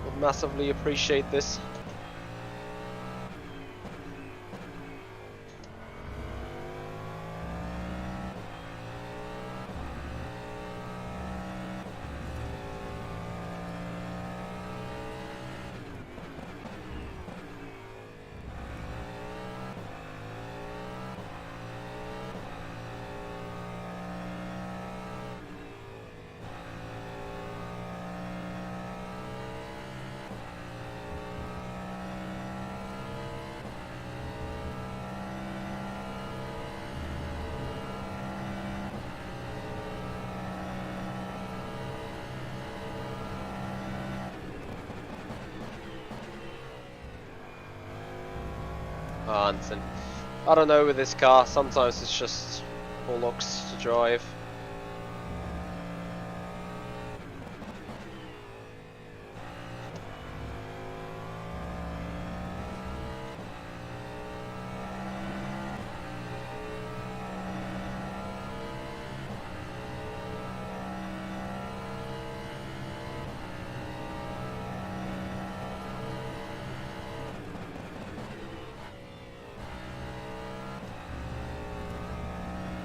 Would massively appreciate this. And then, I don't know with this car, sometimes it's just bollocks to drive.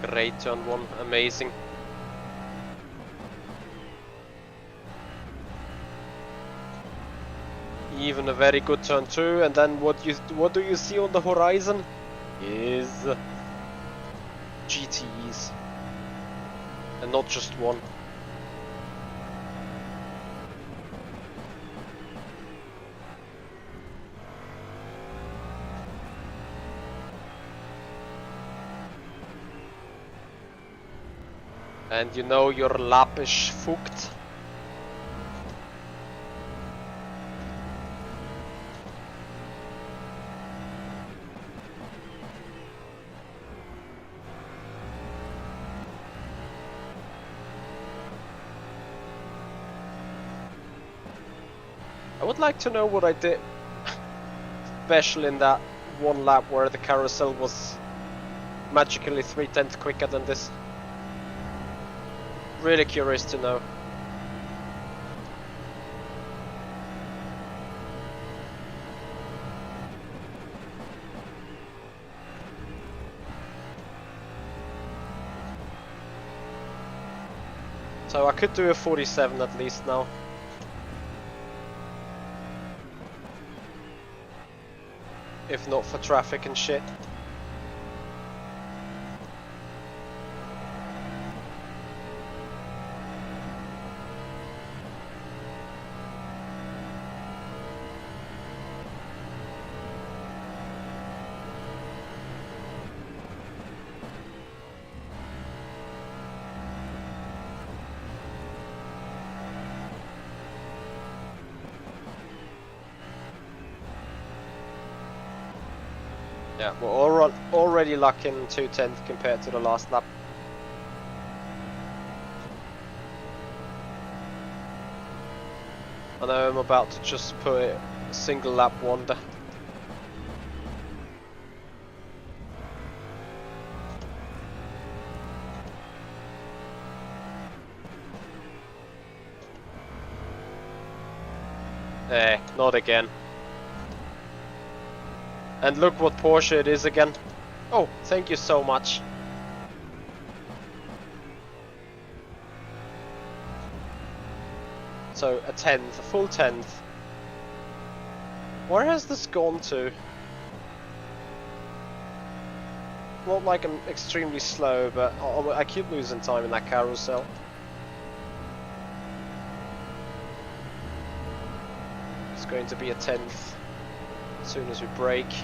Great turn one, amazing. Even a very good turn two, and then what do you see on the horizon? Is GTEs, and not just one. And you know your lap is fucked. I would like to know what I did special in that one lap where the carousel was magically 3/10 quicker than this. Really curious to know. So I could do a 47 at least now. If not for traffic and shit. Yeah, we're already lacking 2/10 compared to the last lap. I know I'm about to just put a single lap wonder. Not again. And look what Porsche it is again. Oh, thank you so much. So a 10th, a full 10th. Where has this gone to? Not like I'm extremely slow, but I keep losing time in that carousel. It's going to be a 10th as soon as we brake.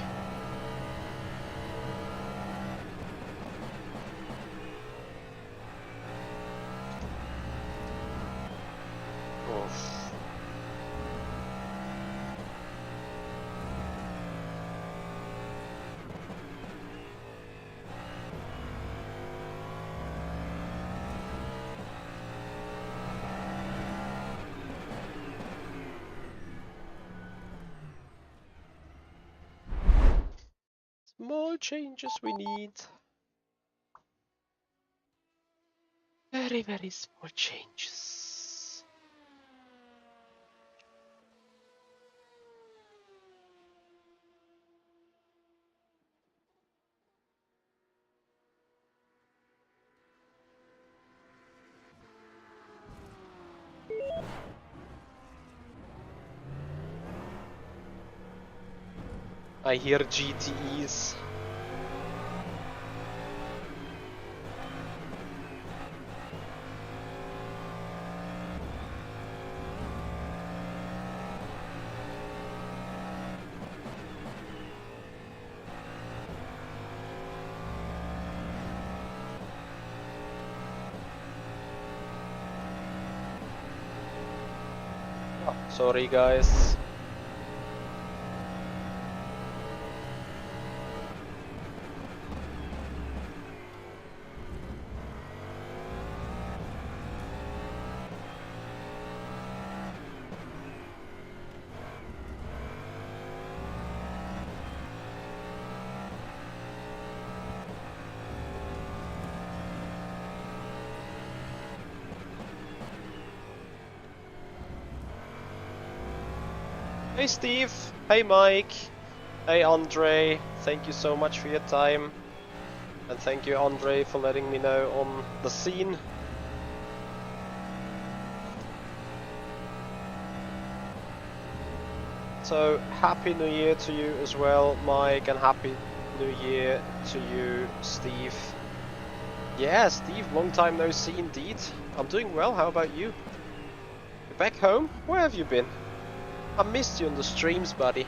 Small changes we need. Very, very small changes. I hear GTEs. Oh, sorry guys. Hey Steve, hey Mike, hey Andre, thank you so much for your time. And thank you Andre for letting me know on the scene. So happy new year to you as well Mike, and happy new year to you Steve. Yeah Steve, long time no see indeed. I'm doing well, how about you? You're back home? Where have you been? I missed you on the streams, buddy.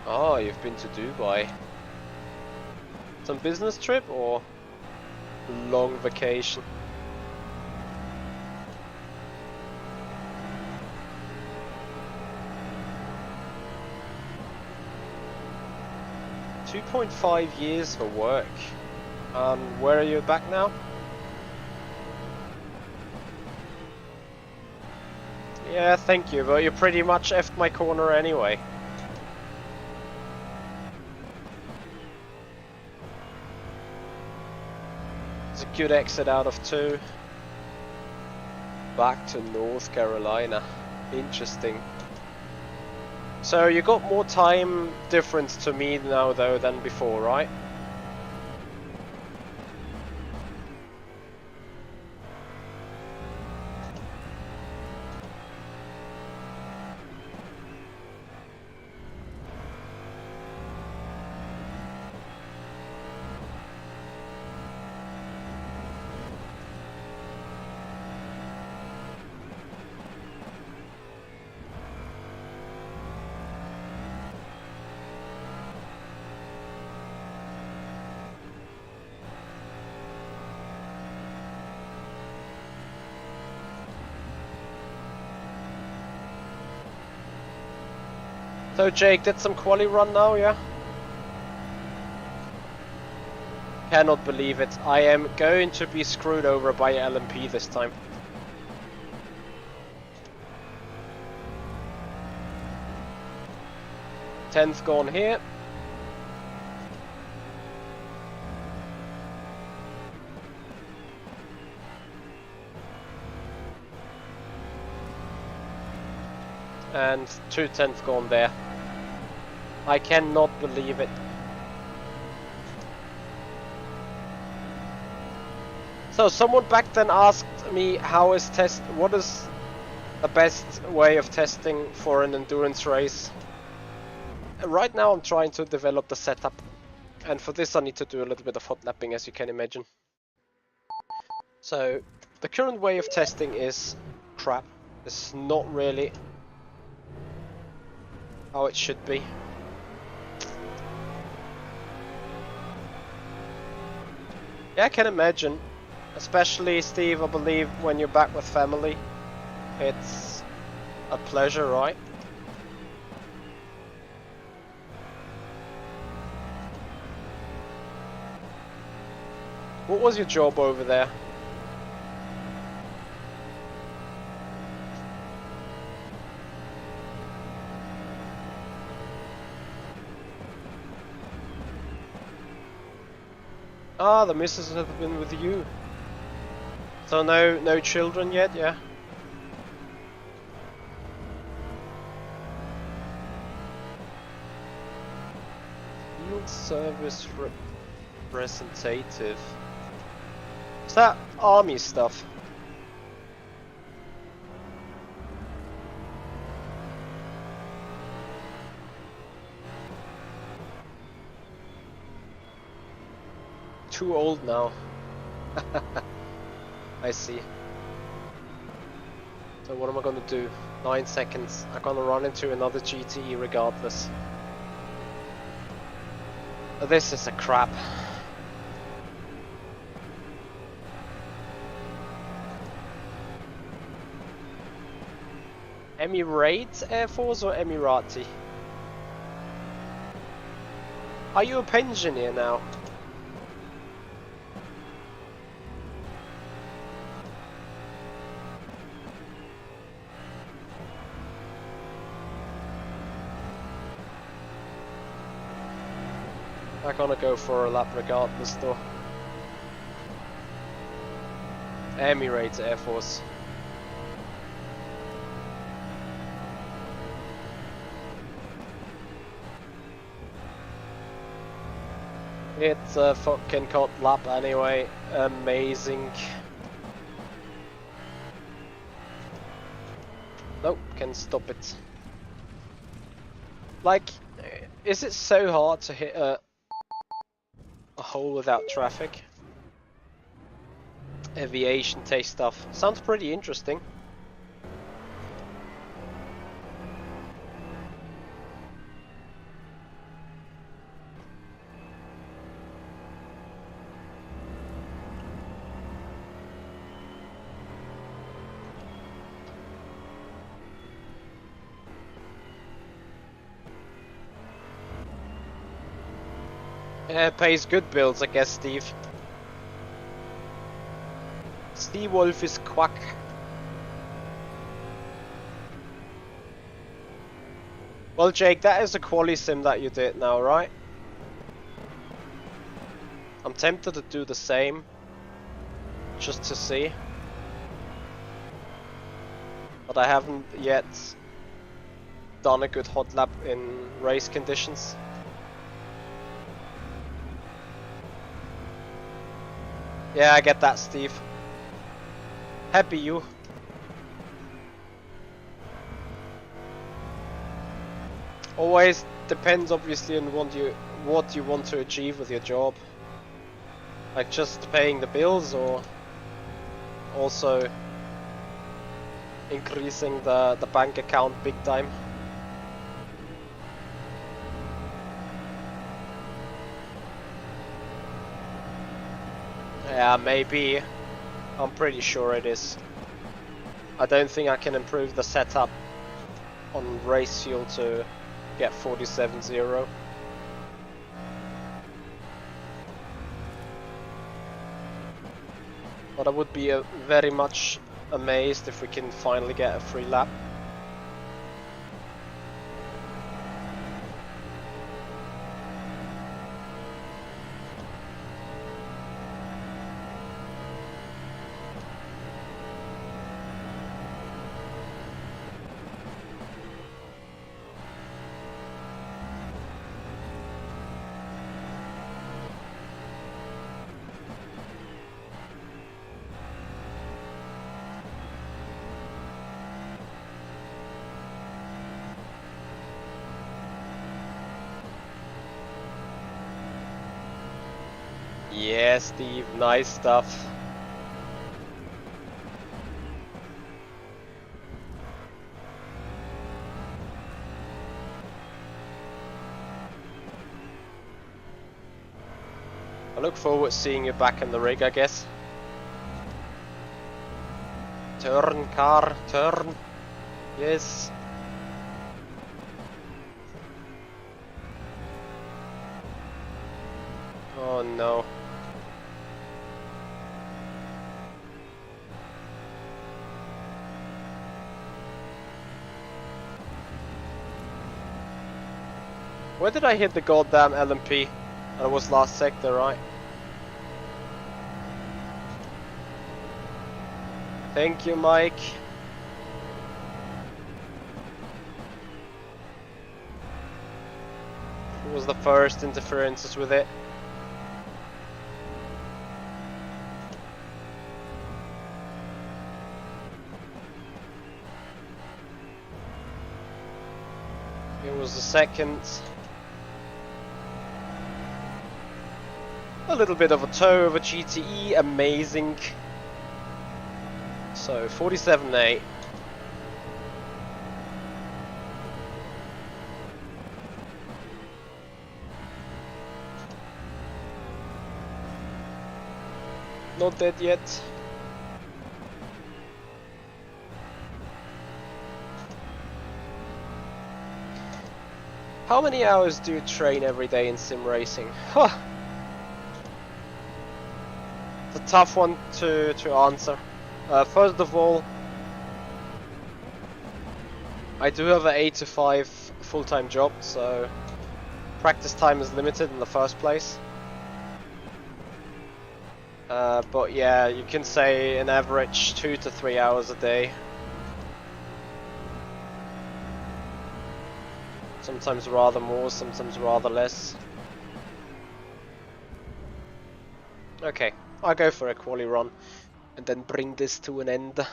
Oh, you've been to Dubai. Some business trip or long vacation? $2.5 years for work. Where are you back now? Yeah, thank you, but you pretty much effed my corner anyway. It's a good exit out of 2. Back to North Carolina. Interesting. So you got more time difference to me now though than before, right? So Jake, did some quali run now, yeah? Cannot believe it. I am going to be screwed over by LMP this time. Tenth gone here. And 2/10 gone there. I cannot believe it. So someone back then asked me what is the best way of testing for an endurance race. Right now I'm trying to develop the setup, and for this I need to do a little bit of hot lapping, as you can imagine. So the current way of testing is crap. It's not really how it should be. Yeah, I can imagine. Especially, Steve, I believe when you're back with family, it's a pleasure, right? What was your job over there? Ah, the missus has been with you. So no children yet, yeah? Field service representative. Is that army stuff? Too old now. I see. So what am I gonna do? 9 seconds. I'm gonna run into another GTE regardless. This is a crap. Emirates Air Force or Emirati? Are you a pensioner now? I'm gonna go for a lap regardless though. Emirates Air Force. It's a fucking cut lap anyway. Amazing. Nope, can stop it. Like, is it so hard to hit a hole without traffic? Aviation taste stuff. Sounds pretty interesting. Pays good bills, I guess, Steve. Steve Wolf is quack. Well, Jake, that is a quali sim that you did now, right? I'm tempted to do the same, just to see. But I haven't yet done a good hot lap in race conditions. Yeah, I get that, Steve. Happy you. Always depends, obviously, on what you want to achieve with your job. Like just paying the bills, or also increasing the bank account big time. Yeah, maybe. I'm pretty sure it is. I don't think I can improve the setup on race fuel to get 47.0. But I would be very much amazed if we can finally get a free lap. Yeah, Steve, nice stuff. I look forward to seeing you back in the rig, I guess. Turn, car, turn. Yes. Oh no. Where did I hit the goddamn LMP? And it was last sector, right? Thank you, Mike. Who was the first interferences with it? It was the second. A little bit of a tow over GTE, amazing. So 47.8. Not dead yet. How many hours do you train every day in sim racing? Huh. It's a tough one to answer. First of all, I do have an 8 to 5 full-time job, so practice time is limited in the first place. But yeah, you can say an average 2 to 3 hours a day. Sometimes rather more, sometimes rather less. Okay, I'll go for a quali run and then bring this to an end.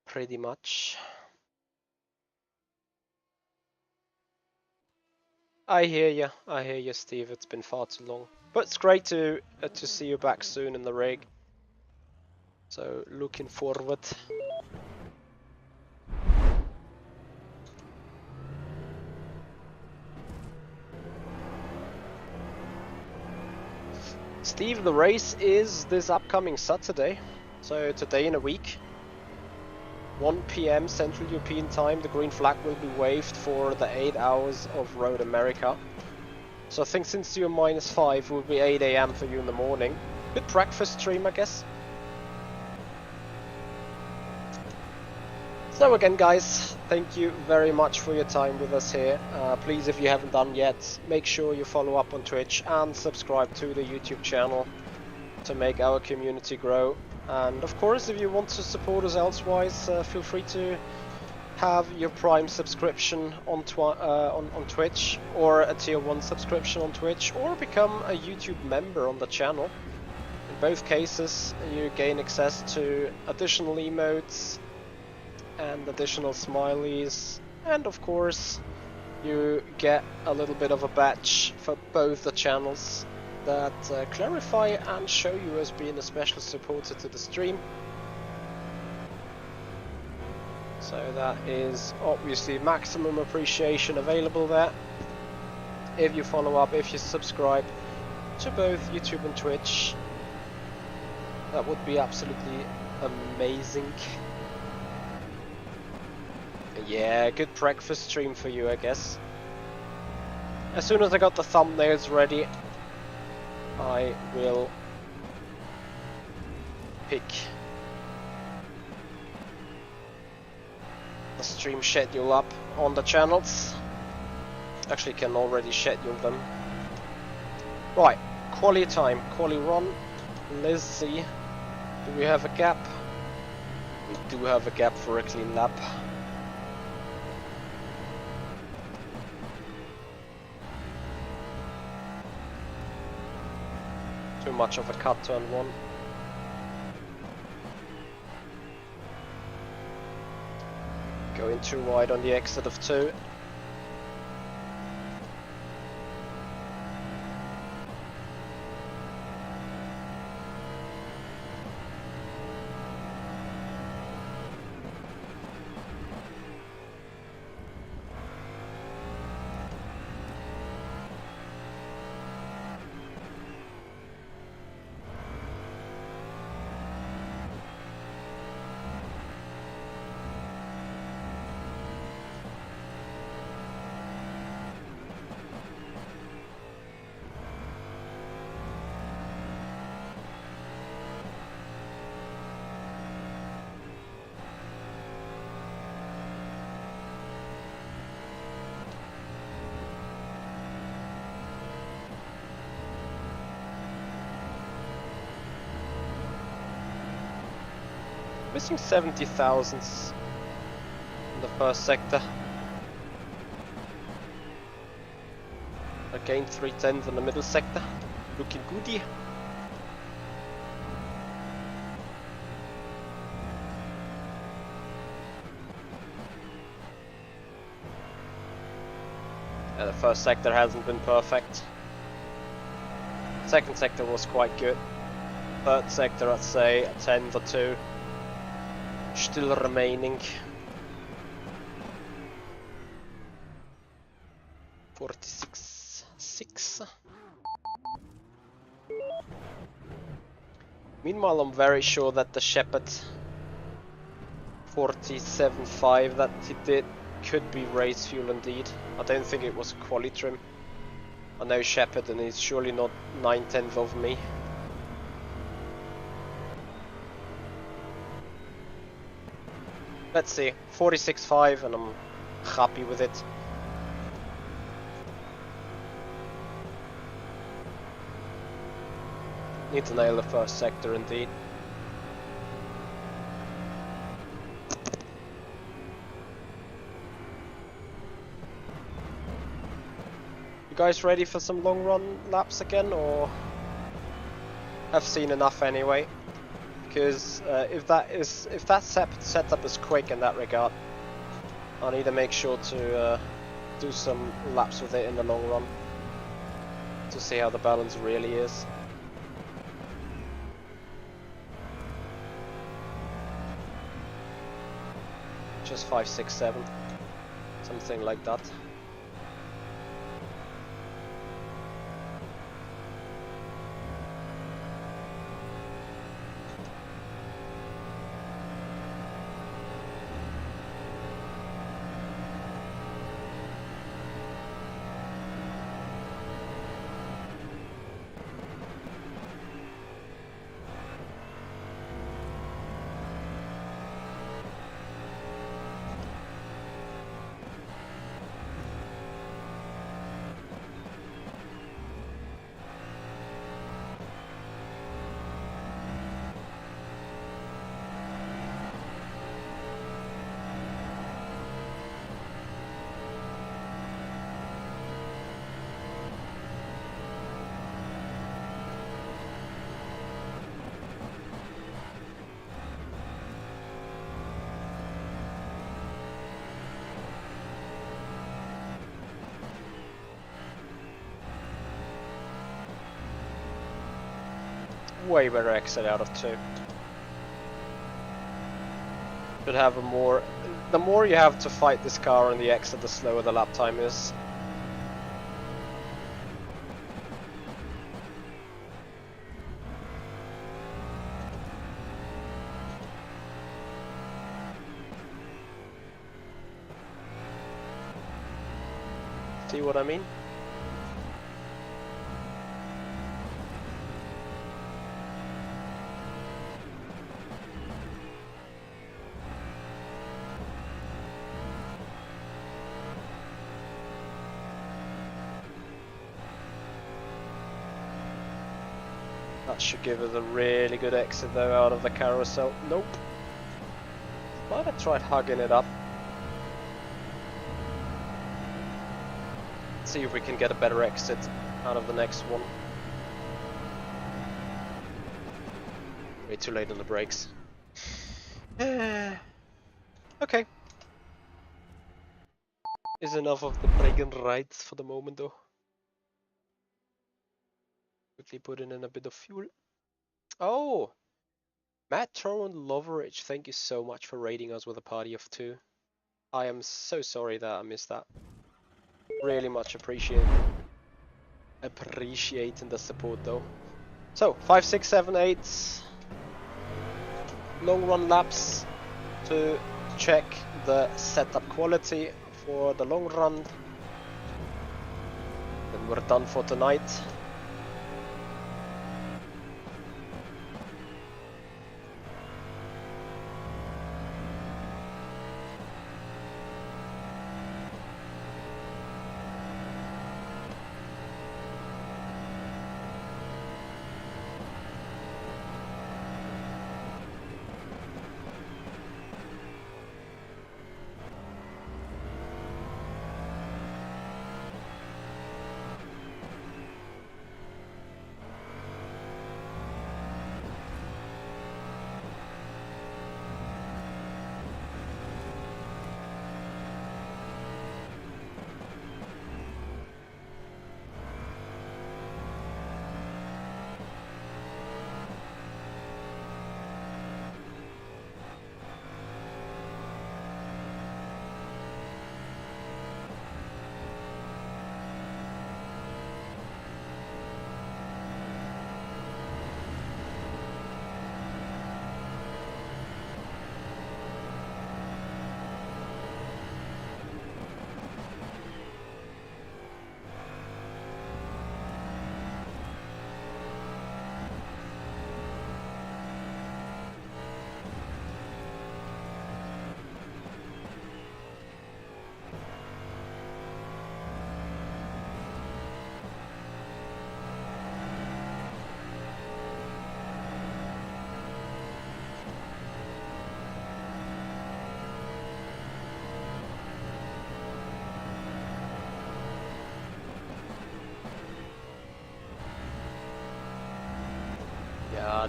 Pretty much. I hear you, Steve. It's been far too long, but it's great to see you back soon in the rig. So looking forward. Steve, the race is this upcoming Saturday, so today in a week. 1 PM Central European time, the green flag will be waved for the 8 hours of Road America. So I think since you're -5, it will be 8 AM for you in the morning. Good breakfast stream, I guess. So again, guys, thank you very much for your time with us here. Please, if you haven't done yet, make sure you follow up on Twitch and subscribe to the YouTube channel to make our community grow. And of course, if you want to support us elsewise, feel free to have your Prime subscription on Twitch, or a Tier 1 subscription on Twitch, or become a YouTube member on the channel. In both cases, you gain access to additional emotes and additional smileys, and of course you get a little bit of a badge for both the channels that clarify and show you as being a special supporter to the stream. So that is obviously maximum appreciation available there. If you follow up, if you subscribe to both YouTube and Twitch, that would be absolutely amazing. Yeah, good breakfast stream for you, I guess. As soon as I got the thumbnails ready, I will pick the stream schedule up on the channels. Actually, can already schedule them. Right, quali time, quali run. Let's see. Do we have a gap? We do have a gap for a clean lap. Too much of a cut, turn 1. Going too wide on the exit of 2. Missing 70 thousandths in the first sector. I gained 3/10 in the middle sector. Looking goody. Yeah, the first sector hasn't been perfect. Second sector was quite good. Third sector, I'd say a 10th or 2. Still remaining. 46.6. Meanwhile, I'm very sure that the Shepherd 47.5 that he did could be race fuel indeed. I don't think it was quali trim. I know Shepherd and he's surely not 9/10 of me. Let's see, 46.5 and I'm happy with it. Need to nail the first sector indeed. You guys ready for some long run laps again, or have seen enough anyway? Because if that setup is quick in that regard, I need to make sure to do some laps with it in the long run to see how the balance really is. Just 5, 6, 7, something like that. Way better exit out of 2. Should have a more... The more you have to fight this car on the exit, the slower the lap time is. See what I mean? That should give us a really good exit though out of the carousel. Nope. Might have tried hugging it up. See if we can get a better exit out of the next one. Way too late on the brakes. Okay. Is enough of the brake and rides for the moment though. Quickly putting in a bit of fuel. Oh! Matt Torrent Loveridge, thank you so much for rating us with a party of 2. I am so sorry that I missed that. Really much appreciating the support though. So 5, 6, 7, 8 long run laps to check the setup quality for the long run. Then we're done for tonight.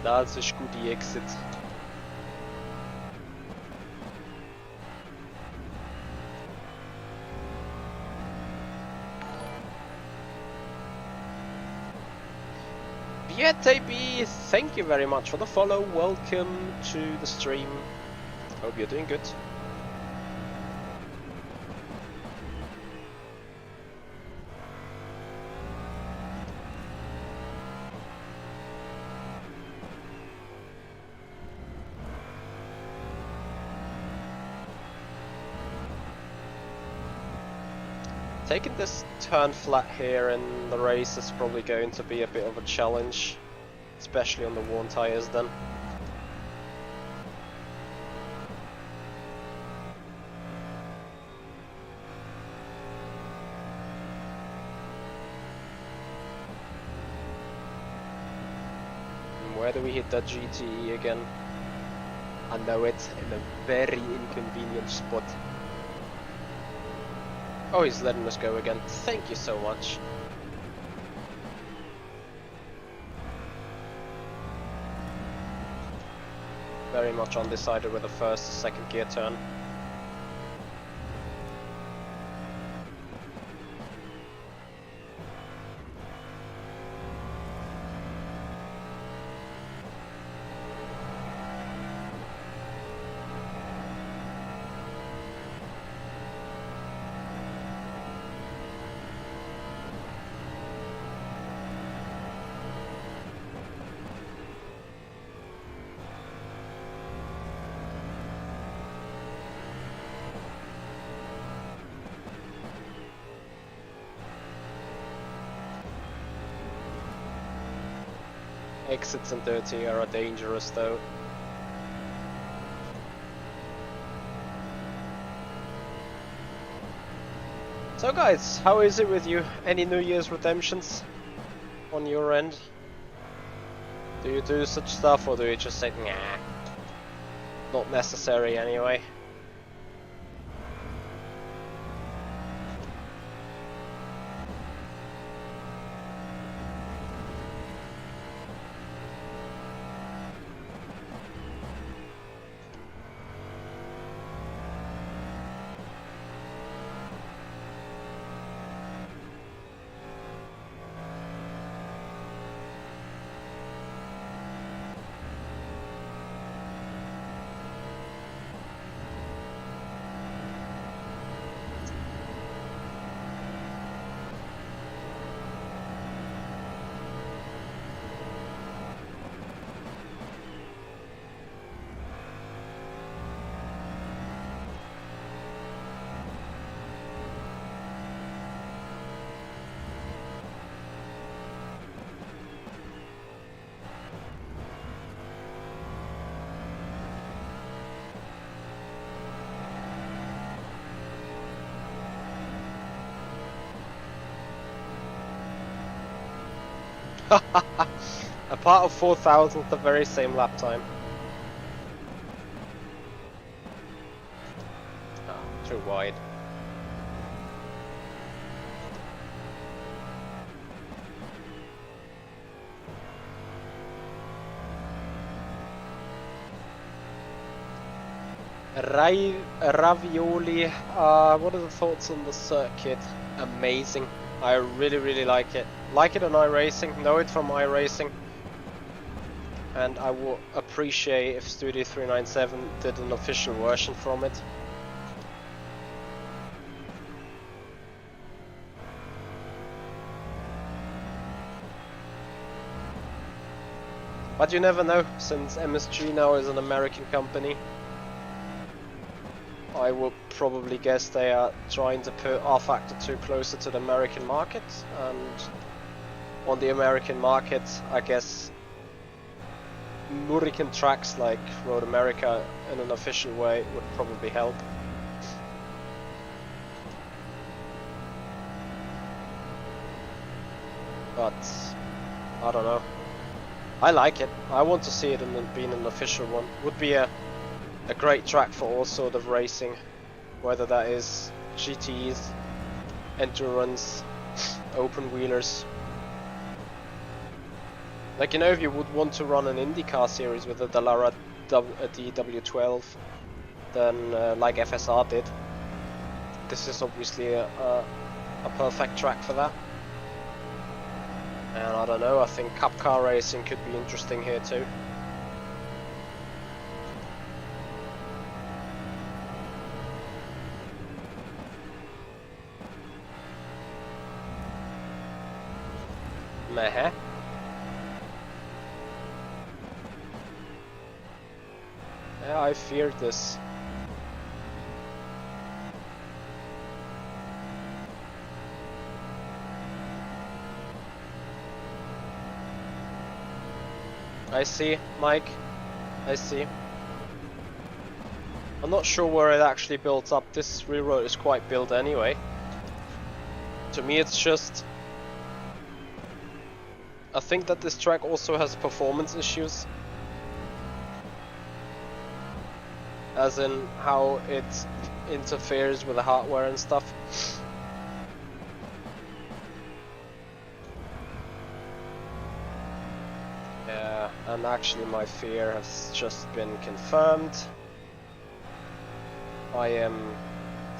Das ist gut, die Exit. VEC, thank you very much for the follow. Welcome to the stream. Hope you're doing good. Taking this turn flat here in the race is probably going to be a bit of a challenge, especially on the worn tires then. And where do we hit that GTE again? I know it, in a very inconvenient spot. Oh, he's letting us go again. Thank you so much. Very much undecided with the first, second gear turn. Exits in dirty are dangerous though. So guys, how is it with you? Any New Year's redemptions on your end? Do you do such stuff, or do you just say, nah, not necessary anyway? A part of 4,000th, the very same lap time. Oh, too wide. Ravioli, what are the thoughts on the circuit? Amazing. I really like it. Like it on iRacing, know it from iRacing. And I would appreciate if Studio 397 did an official version from it. But you never know, since MSG now is an American company. I would probably guess they are trying to put rFactor 2 closer to the American market, and on the American market, I guess American tracks like Road America in an official way would probably help. But I don't know. I like it. I want to see it in being an official one. Would be a great track for all sort of racing, whether that is GTs, endurance, open wheelers. Like, you know, if you would want to run an IndyCar series with a Dallara DW12, then like FSR did, this is obviously a perfect track for that. And I don't know, I think Cup car racing could be interesting here too. Meh. Yeah, I feared this. I see, Mike. I see. I'm not sure where it actually builds up. This railroad is quite built anyway. To me, it's just... I think that this track also has performance issues. As in how it interferes with the hardware and stuff. Yeah, and actually my fear has just been confirmed. I am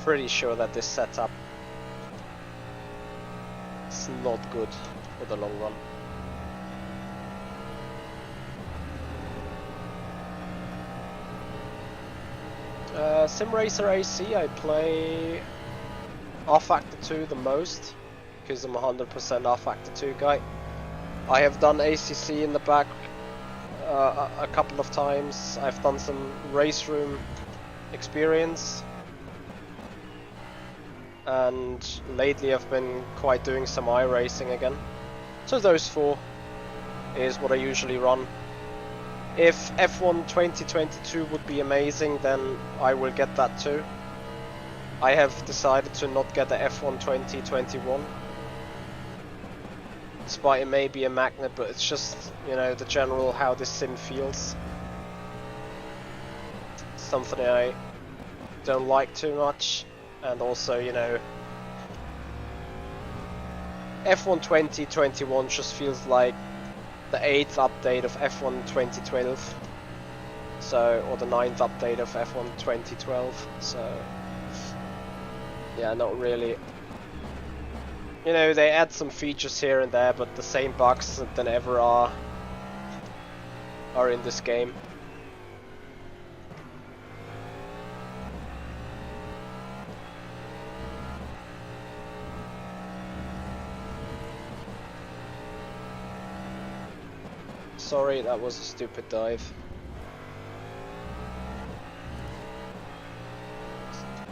pretty sure that this setup is not good for the long run. Sim Racer AC, I play rFactor 2 the most, because I'm a 100% rFactor 2 guy. I have done ACC in the back a couple of times. I've done some race room experience, and lately I've been quite doing some iRacing again. So those four is what I usually run. If F1 2022 would be amazing, then I will get that too. I have decided to not get the F1 2021. Despite it may be a magnet, but it's just, you know, the general how this sim feels. Something I don't like too much, and also, you know, F1 2021 just feels like the 8th update of F1 2012, so, or the 9th update of F1 2012, so, yeah, not really. You know, they add some features here and there, but the same bugs than ever are in this game. Sorry, that was a stupid dive.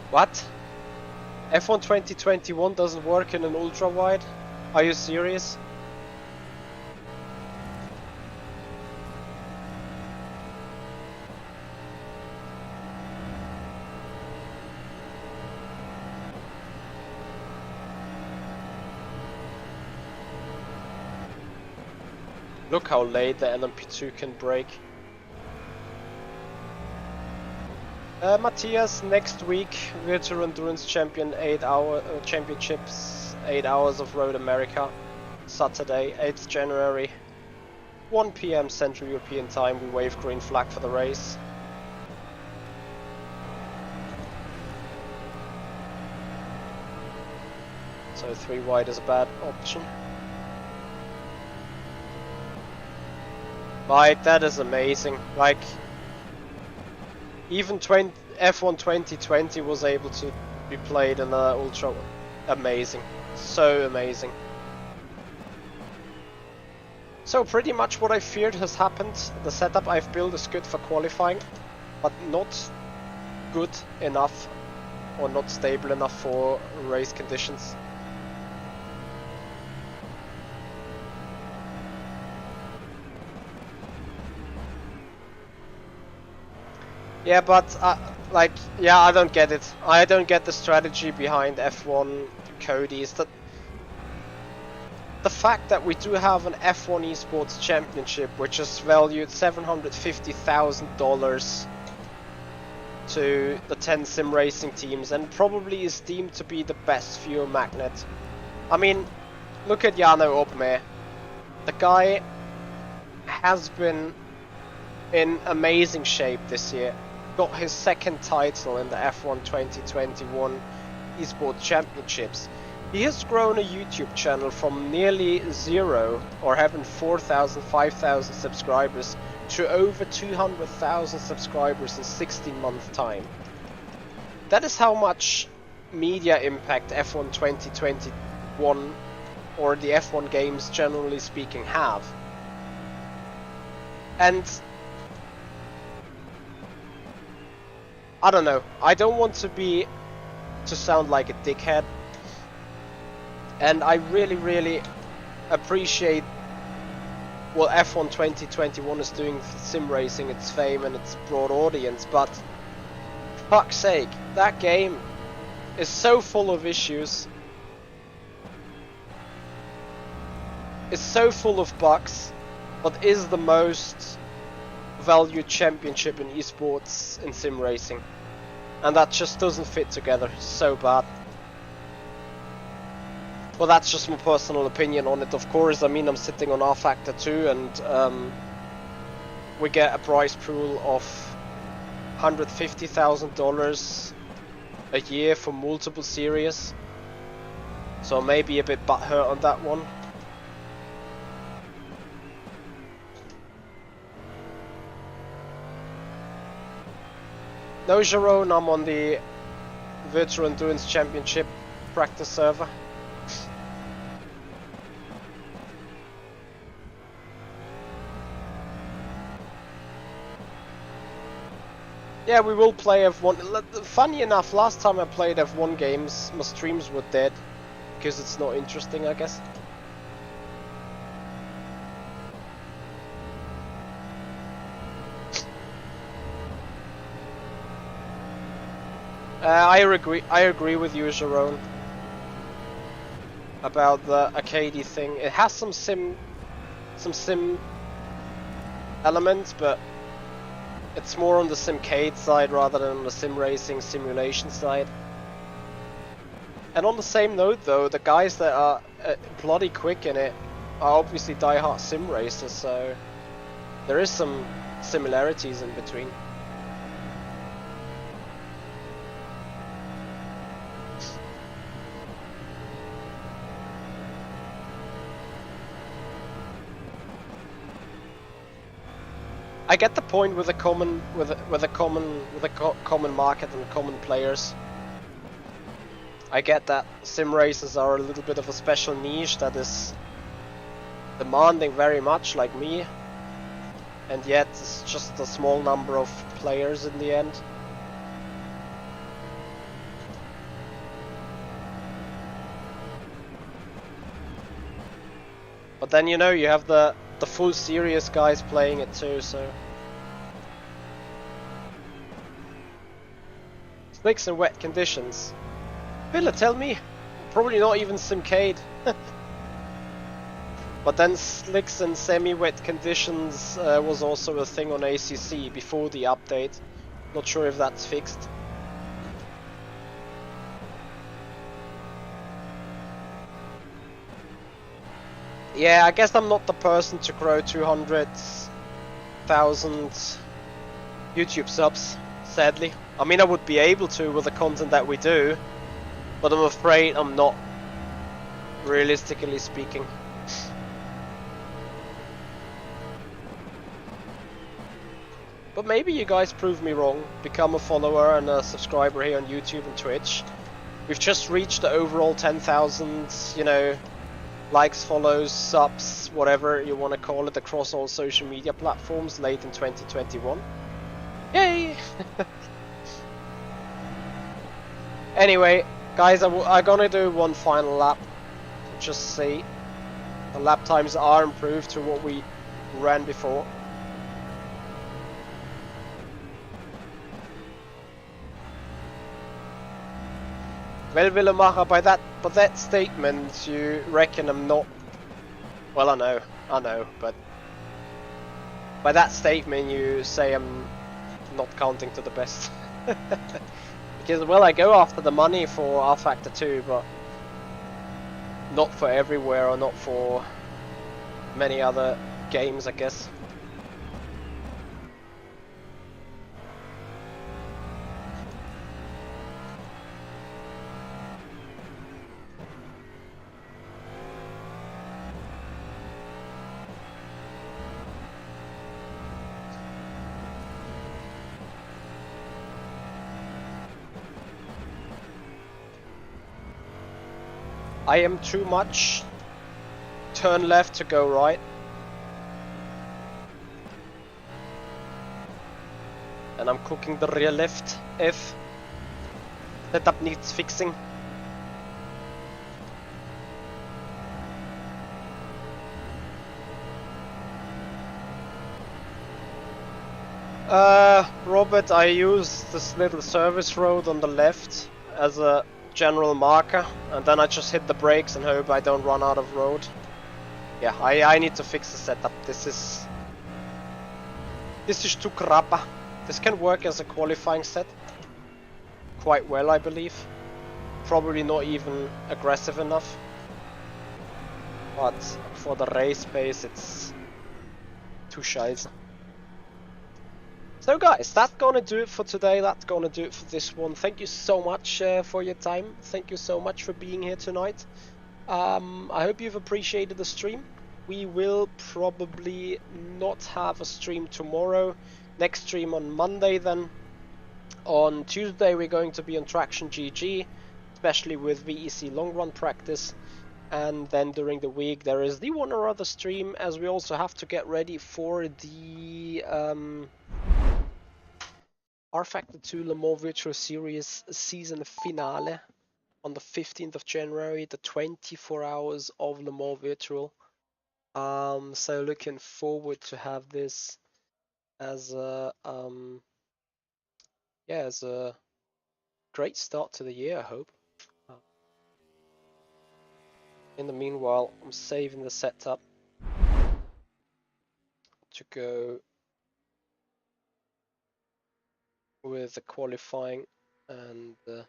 What? F1 2021 doesn't work in an ultra wide? Are you serious? Look how late the LMP2 can break. Matthias, next week, Virtual Endurance Champion 8-hour championships, 8 hours of Road America, Saturday, 8th January, 1 PM Central European Time. We wave green flag for the race. So 3 wide is a bad option. Like, that is amazing. Like, even F1 2020 was able to be played in the ultra. Amazing. So amazing. So pretty much what I feared has happened. The setup I've built is good for qualifying, but not good enough or not stable enough for race conditions. Yeah, but like, yeah, I don't get it. I don't get the strategy behind F1 Cody's. That the fact that we do have an F1 Esports Championship, which is valued $750,000 to the 10 sim racing teams, and probably is deemed to be the best fuel magnet. I mean, look at Jarno Opmeer. The guy has been in amazing shape this year. Got his second title in the F1 2021 Esports Championships. He has grown a YouTube channel from nearly zero, or having 4,000, 5,000 subscribers, to over 200,000 subscribers in 16 months time. That is how much media impact F1 2021, or the F1 games generally speaking, have. And I don't know, I don't want to sound like a dickhead, and I really appreciate what F1 2021 is doing for sim racing, its fame and its broad audience, but fuck's sake, that game is so full of issues, it's so full of bugs, but is the most valued championship in esports in sim racing, and that just doesn't fit together so bad. Well, that's just my personal opinion on it, of course. I mean, I'm sitting on rFactor 2, and we get a prize pool of $150,000 a year for multiple series, so maybe a bit butthurt on that one. No, Jerome, I'm on the Virtual Endurance Championship practice server. Yeah, we will play F1. Funny enough, last time I played F1 games, my streams were dead because it's not interesting, I guess. I agree with you, Jerome, about the arcadey thing. It has some sim elements, but it's more on the simcade side rather than on the sim racing simulation side. And on the same note, though, the guys that are bloody quick in it are obviously die-hard sim racers, so there is some similarities in between. I get the point with the common market and common players. I get that sim races are a little bit of a special niche that is demanding very much, like me, and yet it's just a small number of players in the end. But then, you know, you have the full serious guys playing it too, so. Slicks and wet conditions. Villa, tell me. Probably not even simcade. But then slicks and semi-wet conditions was also a thing on ACC before the update. Not sure if that's fixed. Yeah, I guess I'm not the person to grow 200,000 YouTube subs, sadly. I mean, I would be able to with the content that we do, but I'm afraid I'm not, realistically speaking. But maybe you guys prove me wrong, become a follower and a subscriber here on YouTube and Twitch. We've just reached the overall 10,000, you know, likes, follows, subs, whatever you want to call it, across all social media platforms late in 2021. Yay! Anyway, guys, I'm gonna do one final lap. Just see. The lap times are improved to what we ran before. Well, Willemacher, by that statement, you reckon I'm not... Well, I know, but... By that statement, you say I'm not counting to the best. Because, well, I go after the money for rFactor 2, but... Not for everywhere, or not for many other games, I guess. I am too much. Turn left to go right. And I'm cooking the rear left if setup needs fixing. Robert, I use this little service road on the left as a general marker, and then I just hit the brakes and hope I don't run out of road. Yeah, I need to fix the setup. This is too crappa. This can work as a qualifying set quite well, I believe. Probably not even aggressive enough, but for the race pace it's too shite. So guys, that's gonna do it for today. That's gonna do it for this one. Thank you so much for your time. Thank you so much for being here tonight. I hope you've appreciated the stream. We will probably not have a stream tomorrow. Next stream on Monday then. On Tuesday we're going to be on Traction GG, especially with VEC long run practice. And then during the week there is the one or other stream, as we also have to get ready for the rFactor 2 Le Mans Virtual Series season finale on the 15th of January, the 24 hours of Le Mans Virtual. So looking forward to have this as a as a great start to the year, I hope. In the meanwhile, I'm saving the setup to go with the qualifying and then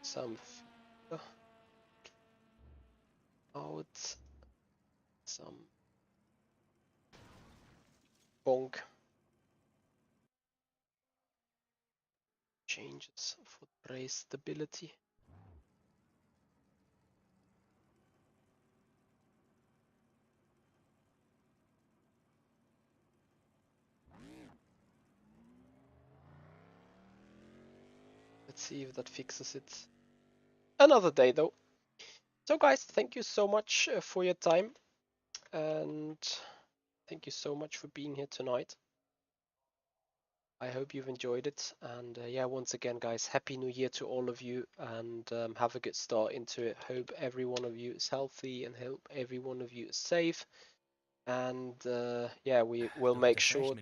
some out, some bonk changes for race stability. Let's see if that fixes it. Another day though. So guys, thank you so much for your time, and thank you so much for being here tonight. I hope you've enjoyed it, and yeah, once again guys, happy new year to all of you, and have a good start into it. Hope every one of you is healthy and hope every one of you is safe, and yeah, we will make sure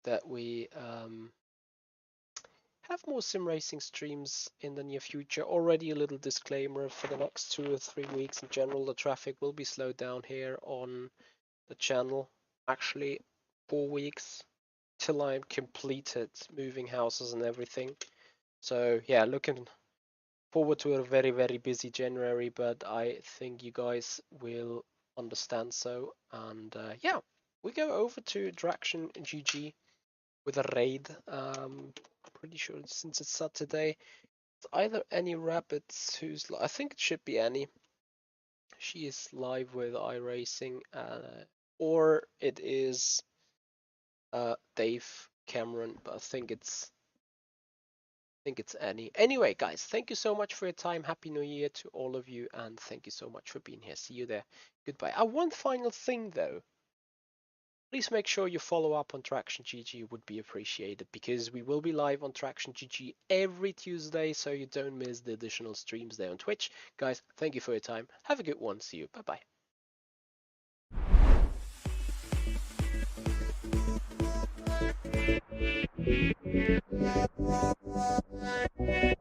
that we have more sim racing streams in the near future. Already a little disclaimer: for the next 2 or 3 weeks in general, the traffic will be slowed down here on the channel. Actually 4 weeks till I'm completed moving houses and everything. So yeah, looking forward to a very, very busy January, but I think you guys will understand so. And yeah, we go over to Traction GG with a raid. Pretty sure since it's Saturday, it's either Annie Rabbits who's, I think it should be Annie. She is live with iRacing, or it is Dave Cameron, but I think it's Annie. Anyway, guys, thank you so much for your time. Happy New Year to all of you, and thank you so much for being here. See you there. Goodbye. One final thing though. Please make sure you follow up on Traction GG, would be appreciated, because we will be live on Traction GG every Tuesday, so you don't miss the additional streams there on Twitch. Guys, thank you for your time. Have a good one. See you. Bye bye.